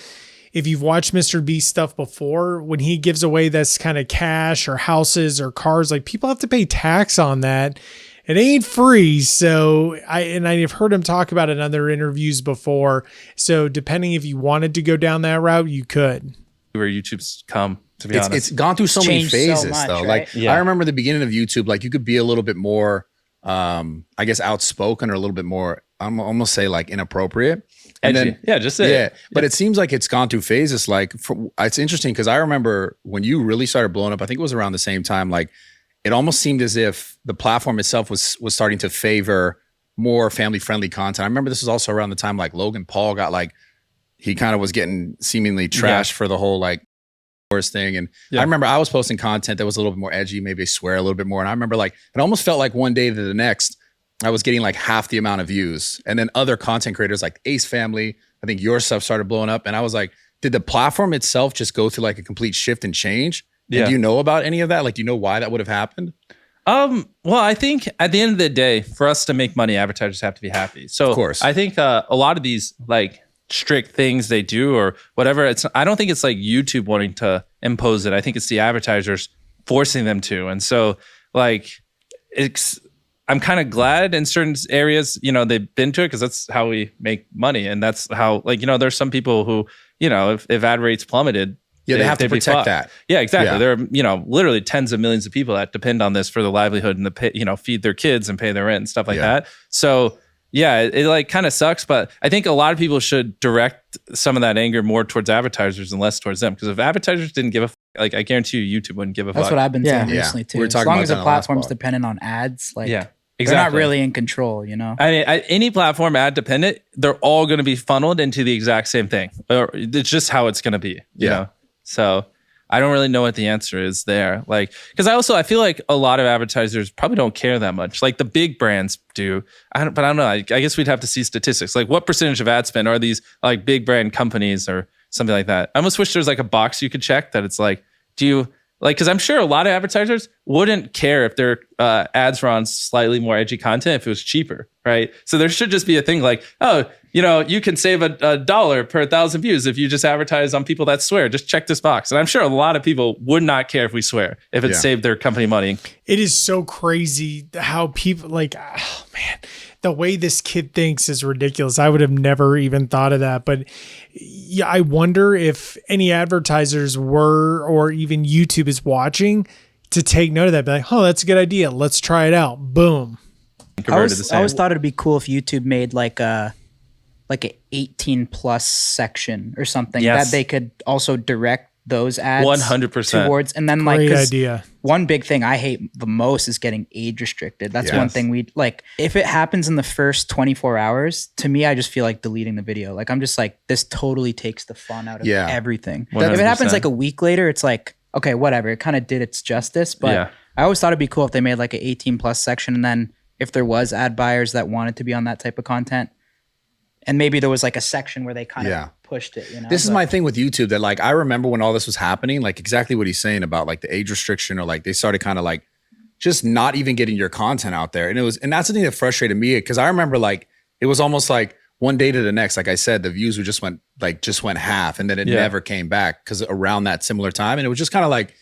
if you've watched MrBeast stuff before, when he gives away this kind of cash or houses or cars, like people have to pay tax on that. It ain't free. So I've heard him talk about it in other interviews before. So depending if you wanted to go down that route, you could. YouTube's come, to be honest. It's gone through so many Changed so phases much, though. right? Like Yeah. I remember the beginning of YouTube, like you could be a little bit more, I guess, outspoken or a little bit more. I'm almost say like inappropriate. And Edgy. then Yeah, just say yeah, it. but it seems like it's gone through phases. Like it's interesting because I remember when you really started blowing up. I think it was around the same time. Like it almost seemed as if the platform itself was starting to favor more family friendly content. I remember this was also around the time like Logan Paul got like he kind of was getting seemingly trashed for the whole like worst thing. And Yeah. I remember I was posting content that was a little bit more edgy, maybe swear a little bit more. And I remember like it almost felt like one day to the next, I was getting like half the amount of views. And then other content creators like Ace Family, I think your stuff started blowing up. And I was like, did the platform itself just go through like a complete shift and change? Yeah. And do you know about any of that? Like, do you know why that would have happened? Well, I think at the end of the day, for us to make money, advertisers have to be happy. So Of course. I think a lot of these like strict things they do or whatever, I don't think it's like YouTube wanting to impose it. I think it's the advertisers forcing them to. And so like I'm kind of glad in certain areas, they've been to it because that's how we make money. And that's how there's some people who, if ad rates plummeted, Yeah, they have to they'd be protect fucked. that. Yeah, exactly. Yeah. There are, literally tens of millions of people that depend on this for their livelihood and feed their kids and pay their rent and stuff like Yeah. that. So yeah, it like kind of sucks, but I think a lot of people should direct some of that anger more towards advertisers and less towards them. Because if advertisers didn't give a like, I guarantee you, YouTube wouldn't give a That's fuck. what I've been Yeah. saying Yeah. recently too. We were As talking long about as that the in the last platform's pod. dependent on ads, like Yeah, they're not exactly. really in control, I mean, any platform ad dependent, they're all going to be funneled into the exact same thing. Or it's just how it's going to be. You Yeah. know? So I don't really know what the answer is there. Like, because I feel like a lot of advertisers probably don't care that much. Like the big brands do. But I don't know. I guess we'd have to see statistics. Like what percentage of ad spend are these like big brand companies or something like that? I almost wish there was like a box you could check that it's like, do you like, because I'm sure a lot of advertisers wouldn't care if their ads were on slightly more edgy content if it was cheaper, right? So there should just be a thing like, oh, you can save a dollar per 1,000 views if you just advertise on people that swear. Just check this box. And I'm sure a lot of people would not care if we swear, if it Yeah. saved their company money. It is so crazy how people like, oh man, the way this kid thinks is ridiculous. I would have never even thought of that. But yeah, I wonder if any advertisers were, or even YouTube is watching to take note of that. Be like, oh, that's a good idea. Let's try it out. Boom. I Converted the always, same. thought it'd be cool if YouTube made like an 18 plus section or something Yes. that they could also direct those ads 100%. towards. And then like, Great 'cause idea. one big thing I hate the most is getting age restricted. That's Yes. one thing we like. If it happens in the first 24 hours, to me, I just feel like deleting the video. Like I'm just like, this totally takes the fun out of Yeah. everything. 100%. If it happens like a week later, it's like, okay, whatever. It kind of did its justice. But Yeah. I always thought it'd be cool if they made like an 18 plus section. And then if there was ad buyers that wanted to be on that type of content, and maybe there was like a section where they kind of Yeah. pushed it, This is But- my thing with YouTube that like I remember when all this was happening, like exactly what he's saying about like the age restriction or like they started kind of like just not even getting your content out there. And that's the thing that frustrated me because I remember like it was almost like one day to the next, like I said, the views just went half, and then it never came back because around that similar time, and it was just kind of like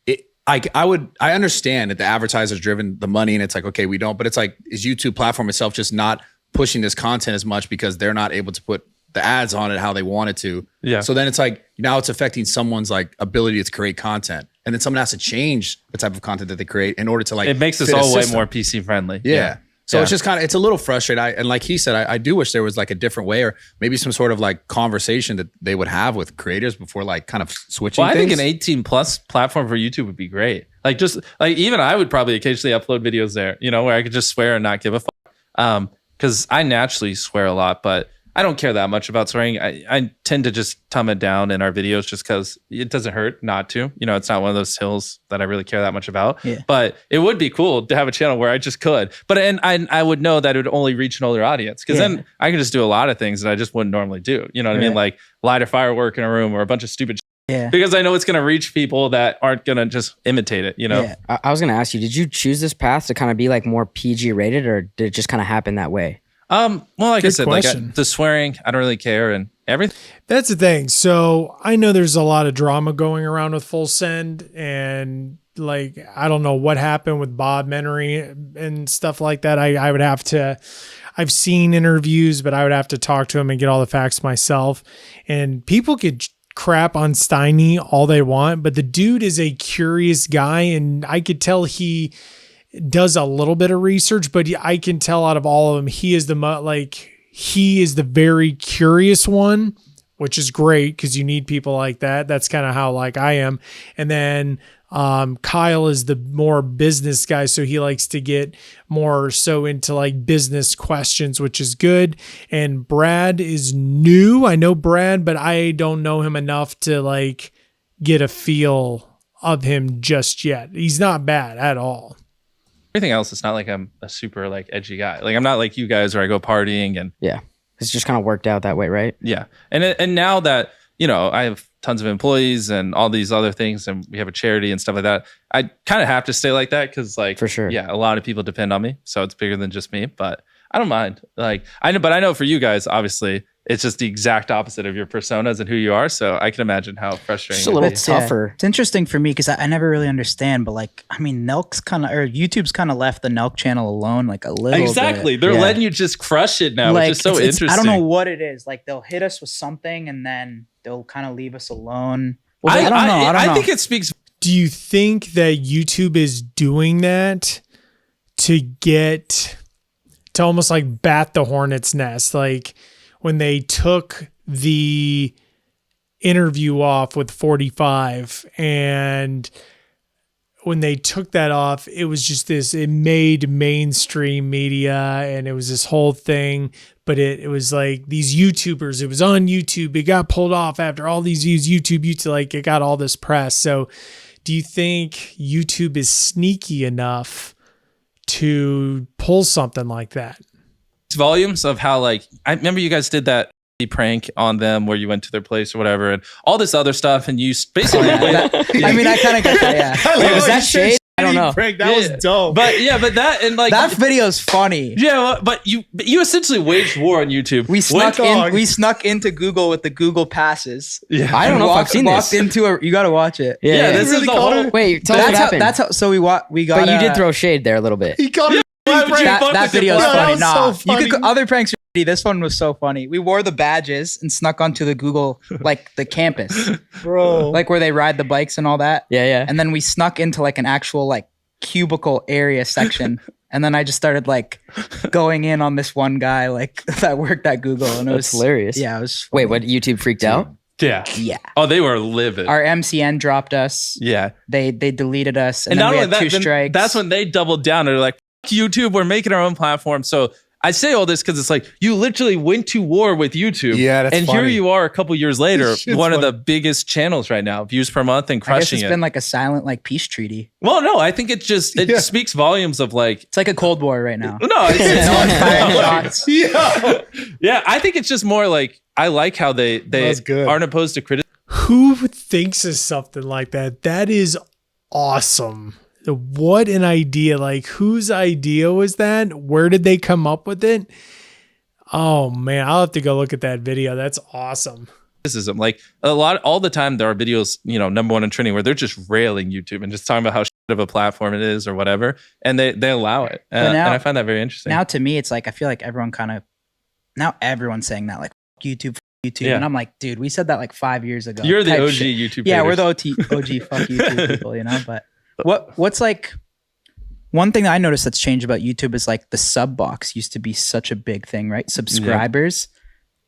it. I understand that the advertisers driven the money, and it's like, okay, we don't, but it's like, is YouTube platform itself just not pushing this content as much because they're not able to put the ads on it how they wanted to. Yeah. So then it's like, now it's affecting someone's like ability to create content. And then someone has to change the type of content that they create in order to like, it makes us all way more PC friendly. Yeah. So it's just kind of, it's a little frustrating. And like he said, I do wish there was like a different way, or maybe some sort of like conversation that they would have with creators before like kind of switching I things. think an 18 plus platform for YouTube would be great. Like just like, even I would probably occasionally upload videos there, you know, where I could just swear and not give a fuck. Cause I naturally swear a lot, but I don't care that much about swearing. I tend to just tone it down in our videos just because it doesn't hurt not to. You know, it's not one of those hills that I really care that much about. Yeah. But it would be cool to have a channel where I just could. But and I would know that it would only reach an older audience, because then I can just do a lot of things that I just wouldn't normally do. You know what I mean? Like light a firework in a room or a bunch of stupid shit. Yeah. Because I know it's going to reach people that aren't going to just imitate it, you know? Yeah. I was going to ask you, did you choose this path to kind of be like more PG rated, or did it just kind of happen that way? Well, like Good I said, question. Like the swearing, I don't really care, and everything. That's the thing. So I know there's a lot of drama going around with Full Send, and like, I don't know what happened with Bob Menery and stuff like that. I would have to, I've seen interviews, but I would have to talk to him and get all the facts myself. And people could crap on Steiny all they want, but the dude is a curious guy, and I could tell he does a little bit of research, but I can tell out of all of them, he is the very curious one, which is great because you need people like that. That's kind of how like I am. And then Kyle is the more business guy, so he likes to get more so into like business questions, which is good. And Brad is new. I know Brad, but I don't know him enough to like get a feel of him just yet. He's not bad at all. Everything else, it's not like I'm a super like edgy guy. Like I'm not like you guys where I go partying and it's just kind of worked out that way, right? Yeah. And now that, you know, I have tons of employees and all these other things, and we have a charity and stuff like that, I kind of have to stay like that because like, for sure, yeah, a lot of people depend on me, so it's bigger than just me. But I don't mind. Like I know for you guys, obviously, it's just the exact opposite of your personas and who you are. So I can imagine how frustrating. It's a little tougher. It's interesting for me because I never really understand. But like, I mean, YouTube's kind of left the Nelk channel alone, like a little. Exactly, they're letting you just crush it now, like, which is so interesting. I don't know what it is. Like they'll hit us with something and then they'll kind of leave us alone. Well, I don't know. I think it speaks. Do you think that YouTube is doing that to get to almost like bat the hornet's nest, like when they took the interview off with 45, and when they took that off, it was just this, it made mainstream media, and it was this whole thing, but it was like these YouTubers, it was on YouTube, it got pulled off after all these views, YouTube, like it got all this press. So do you think YouTube is sneaky enough to pull something like that? Volumes of how, like, I remember you guys did that prank on them where you went to their place or whatever and all this other stuff, and you basically I mean, I kind of get that. Yeah. Wait, was that shade? I don't know. Prank, that was dope. But yeah, but that, and like that video's funny. Yeah, but you essentially waged war on YouTube. We snuck into Google with the Google passes. Yeah, I don't know if I've seen this. You got to watch it. Yeah, this is the whole. Wait, tell us what happened. That's how. So we got. But you did throw shade there a little bit. He got it. That video is funny. So funny. You could other pranks. This one was so funny. We wore the badges and snuck onto the Google, like the campus, bro, like where they ride the bikes and all that. Yeah. And then we snuck into like an actual like cubicle area section. And then I just started like going in on this one guy like that worked at Google, and it was hilarious. Yeah, it was funny. Wait, what? YouTube freaked out? Yeah. Oh, they were livid. Our MCN dropped us. Yeah. They deleted us, and then we had two strikes. That's when they doubled down. They're like, YouTube, we're making our own platform. So I say all this because it's like you literally went to war with YouTube. Yeah, that's and funny. Here you are a couple years later, one of the biggest channels right now, views per month and crushing it. It's been like a silent like peace treaty. Well, no, I think it speaks volumes of like it's like a Cold War right now. No, it's no one's firing shots. Yeah, I think it's just more like I like how they aren't opposed to criticism. Who thinks of something like that? That is awesome. What an idea. Like, whose idea was that? Where did they come up with it? Oh man, I'll have to go look at that video. That's awesome. Criticism, like all the time, there are videos, number one in trending where they're just railing YouTube and just talking about how shit of a platform it is or whatever, and they allow it. And I find that very interesting. Now, to me, it's like I feel like everyone's saying that, like YouTube, Yeah. and I'm like, dude, we said that like 5 years ago. You're the type OG shit. YouTube. Yeah, we're haters. the OG fuck YouTube people, But what's like one thing that I noticed that's changed about YouTube is like the sub box used to be such a big thing, right? Subscribers.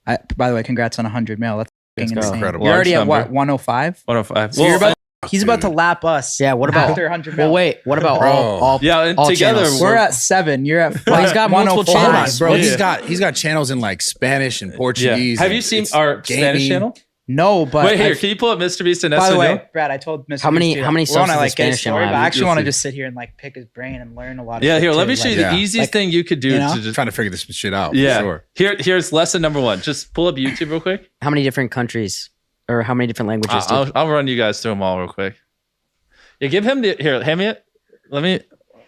By the way, congrats on 100 mil. That's insane. Incredible. You're already at Large what, 105? 105. So he's about to lap us. Yeah, what about after 100 mil? Well, wait, what about Bro. all Yeah, and all together channels? We're at 7. You're at Well, he's got multiple 105. channels. Bro, Yeah. he's got channels in like Spanish and Portuguese. Have and you seen it's our Spanish gaming. channel? No, but Wait, here, can you pull up MrBeast and by the Espanol? way, Brad, I told Mr. How many- Beast, how many we subs wanna, does the like, get his Spanish channel story, have? but I actually You'll want to see. just sit here and like pick his brain and learn a lot. Of Yeah, shit here, let too. me show you Like, the easiest thing you could do you know? to just. Trying to figure this shit out. for Yeah, sure. here's lesson number 1. Just pull up YouTube real quick. How many different countries or how many different languages? I'll run you guys through them all real quick. Yeah, give him hand me it. Let me.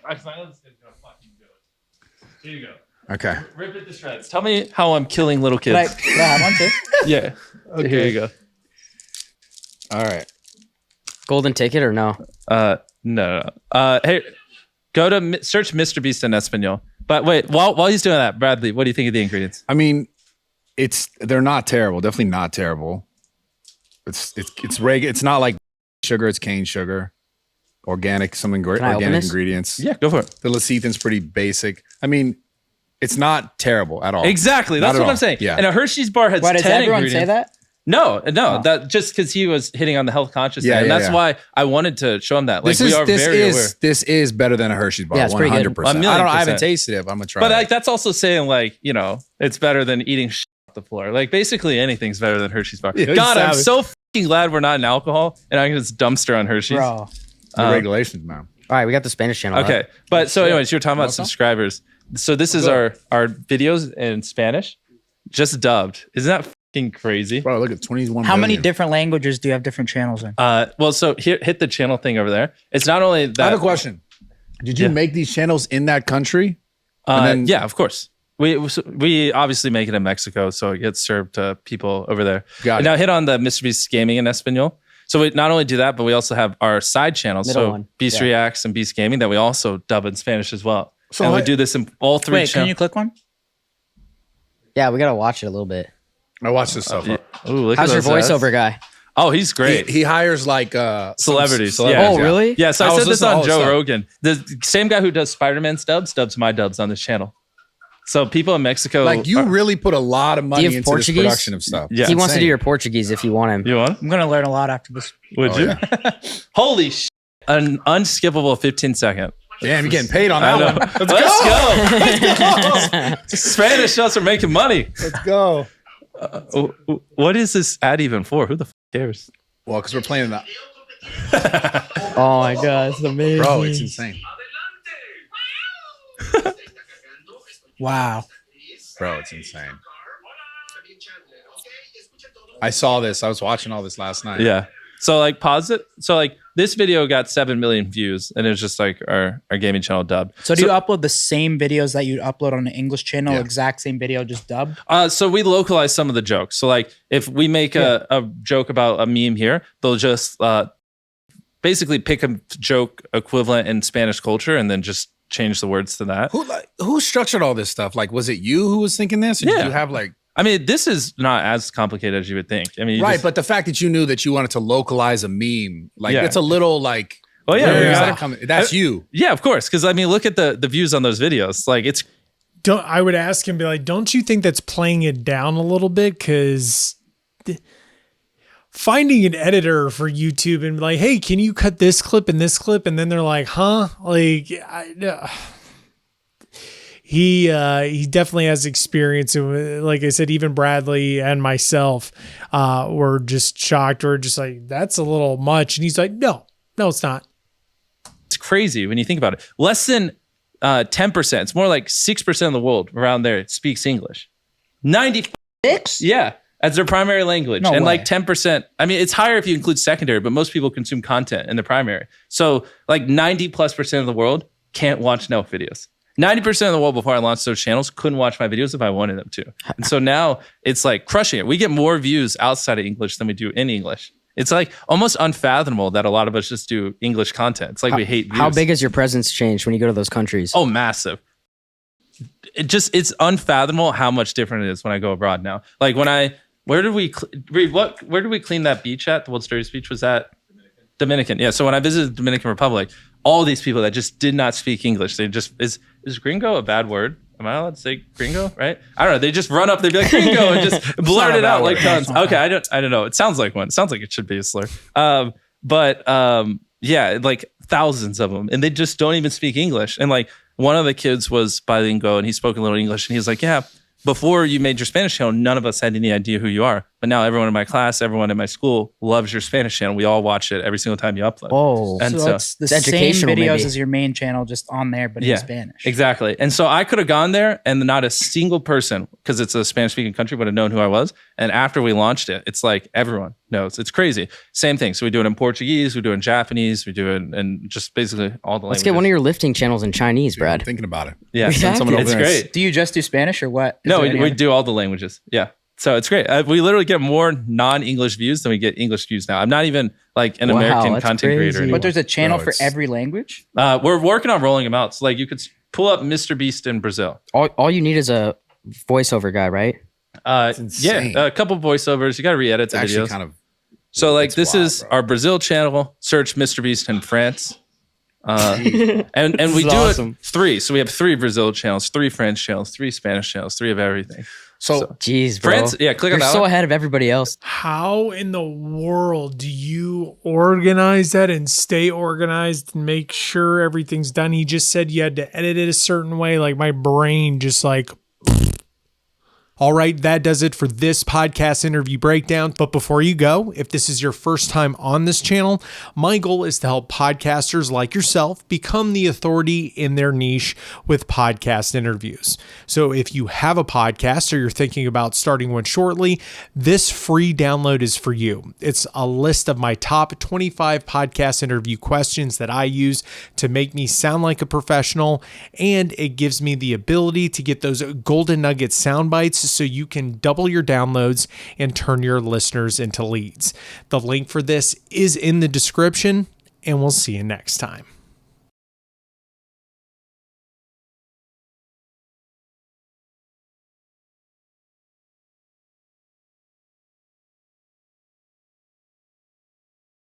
Actually, I know this guy's gonna fucking do it. Here you go. Okay. Rip it to shreds. Tell me how I'm killing little Could I kids. have one too? Yeah. Here you go. All right. Golden ticket or no? No. Hey, go to search MrBeast in Espanol. But wait, while he's doing that, Bradley, what do you think of the ingredients? I mean, they're not terrible. Definitely not terrible. It's regular. It's not like sugar. It's cane sugar, organic. Some Can I open organic this? ingredients. Yeah, go for it. The lecithin's pretty basic. I mean, it's not terrible at all. Exactly. Not That's at what all. I'm saying. Yeah. And a Hershey's bar has Why does 10 everyone ingredients. say that? No, Oh. that just because he was hitting on the health conscious Yeah, thing. And yeah, that's yeah. why I wanted to show him that. Like, This we are very aware. this is better than a Hershey's bar. Yeah, it's pretty good. 100%. A million I don't know. I haven't percent. tasted it, but I'm gonna try. But it. like, that's also saying like, it's better than eating shit off the floor. Like basically anything's better than Hershey's bar. Yeah, God, I'm savage. so fucking glad we're not in alcohol and I can just dumpster on Hershey's. Bro, the regulations, man. All right, we got the Spanish channel. Okay. up. But so anyways, you're talking about Welcome. subscribers. So this is our videos in Spanish, just dubbed. Isn't that fucking crazy? Bro, look at 21. how many billion. different languages do you have different channels in? Well, so here, hit the channel thing over there. It's not only that. I have a question. Did you Yeah. make these channels in that country? And then- Yeah, of course. We obviously make it in Mexico, so it gets served to people over there. Got it. Now hit on the MrBeast Gaming in Espanol. So we not only do that, but we also have our side channels. Middle So one. Beast Yeah. Reacts and Beast Gaming that we also dub in Spanish as well. So and we what- do this in all 3 Wait, can channels. you click one? Yeah, we gotta watch it a little bit. I watched this so far. Ooh, look How's at your those ads. voiceover guy? Oh, he's great. He hires like Celebrities. some Yeah. Oh, really? Yeah, so I I was said this listening to on all his Joe stuff. Rogan. The same guy who does Spider-Man's dubs my dubs on this channel. So people in Mexico, Like you really put a lot of money have into Portuguese? this production of stuff. Yeah. He wants to Insane. do your Portuguese if you want him. you want? I'm gonna learn a lot after this. Would Oh, you? yeah. Holy shit! An unskippable 15-second. Damn, you're getting paid on I that know. one. Let's go. Spanish us are making money. Let's go. What is this ad even for? Who the cares? Well, because we're playing that. Oh my god, it's amazing. Bro, it's insane. Wow. Bro, it's insane. I saw this. I was watching all this last night. Yeah. So like pause it. So like this video got 7 million views and it's just like our gaming channel dub. So do you upload the same videos that you upload on an English channel, Yeah. exact same video, just dub? So we localize some of the jokes. So like if we make a joke about a meme here, they'll just basically pick a joke equivalent in Spanish culture and then just change the words to that. Who structured all this stuff? Like, was it you who was thinking this? Or Yeah. did you have like I mean, this is not as complicated as you would think. I mean, you right? just- But the fact that you knew that you wanted to localize a meme, like Yeah. it's a little like. Oh, yeah, where we is gotta- that coming? That's you. yeah, of course. Because I mean, look at the views on those videos. Like it's I would ask him, be like, don't you think that's playing it down a little bit? Because finding an editor for YouTube and be like, hey, can you cut this clip and this clip? And then they're like, huh? Like, he definitely has experience. And like I said, even Bradley and myself were just shocked. We're just like, that's a little much. And he's like, no, it's not. it's crazy when you think about it. Less than 10%. It's more like 6% of the world around there speaks English. 96? Yeah, as their primary language. No and way. like 10%. I mean, it's higher if you include secondary, but most people consume content in the primary. So like 90+% of the world can't watch Nelk videos. 90% of the world before I launched those channels couldn't watch my videos if I wanted them to. And so now it's like crushing it. We get more views outside of English than we do in English. It's like almost unfathomable that a lot of us just do English content. It's like we hate views. How big has your presence changed when you go to those countries? Oh, massive. It's unfathomable how much different it is when I go abroad now. Like where did we clean that beach at? The world's dirtiest beach was that? Dominican. Yeah. So when I visited the Dominican Republic, all these people that just did not speak English, they just, is gringo a bad word? Am I allowed to say gringo? Right? I don't know. They just run up, they'd be like gringo and just blurt it out like tons. Okay. I don't know. It sounds like one. It sounds like it should be a slur. Yeah, like thousands of them. And they just don't even speak English. And like one of the kids was bilingual and he spoke a little English and he was like, yeah, before you made your Spanish channel, none of us had any idea who you are. But now everyone in my class, everyone in my school loves your Spanish channel. We all watch it every single time you upload. Oh, and so it's the it's same educational, videos maybe. as your main channel, just on there, but in Spanish. Exactly. And so I could have gone there and not a single person, because it's a Spanish speaking country, would have known who I was. And after we launched it, it's like everyone knows. It's crazy. Same thing. So we do it in Portuguese, we do it in Japanese, we do it in just basically all the languages. Let's get one of your lifting channels in Chinese, Dude, Brad. I'm thinking about it. Yeah. Exactly. Send someone over It's there. great. Do you just do Spanish or what? Is No, there any we other- do all the languages. Yeah. So it's great. We literally get more non-English views than we get English views now. I'm not even like an Wow, American that's content crazy. creator anymore. But there's a channel Bro, for it's- every language. We're working on rolling them out. So like you could pull up MrBeast in Brazil. All you need is a voiceover guy, right? insane. Yeah, a couple voiceovers. You got to re-edit It's the actually videos. kind of So like it's this wild, is bro. our Brazil channel. Search MrBeast in France. And we do awesome. it 3. So we have 3 Brazil channels, 3 French channels, 3 Spanish channels, 3 of everything. so Jeez, bro. France, yeah, click on You're that so one. ahead of everybody else. How in the world do you organize that and stay organized and make sure everything's done? He just said you had to edit it a certain way. Like my brain just like. All right, that does it for this podcast interview breakdown. But before you go, if this is your first time on this channel, my goal is to help podcasters like yourself become the authority in their niche with podcast interviews. So if you have a podcast or you're thinking about starting one shortly, this free download is for you. It's a list of my top 25 podcast interview questions that I use to make me sound like a professional, and it gives me the ability to get those golden nugget sound bites so you can double your downloads and turn your listeners into leads. The link for this is in the description, and we'll see you next time.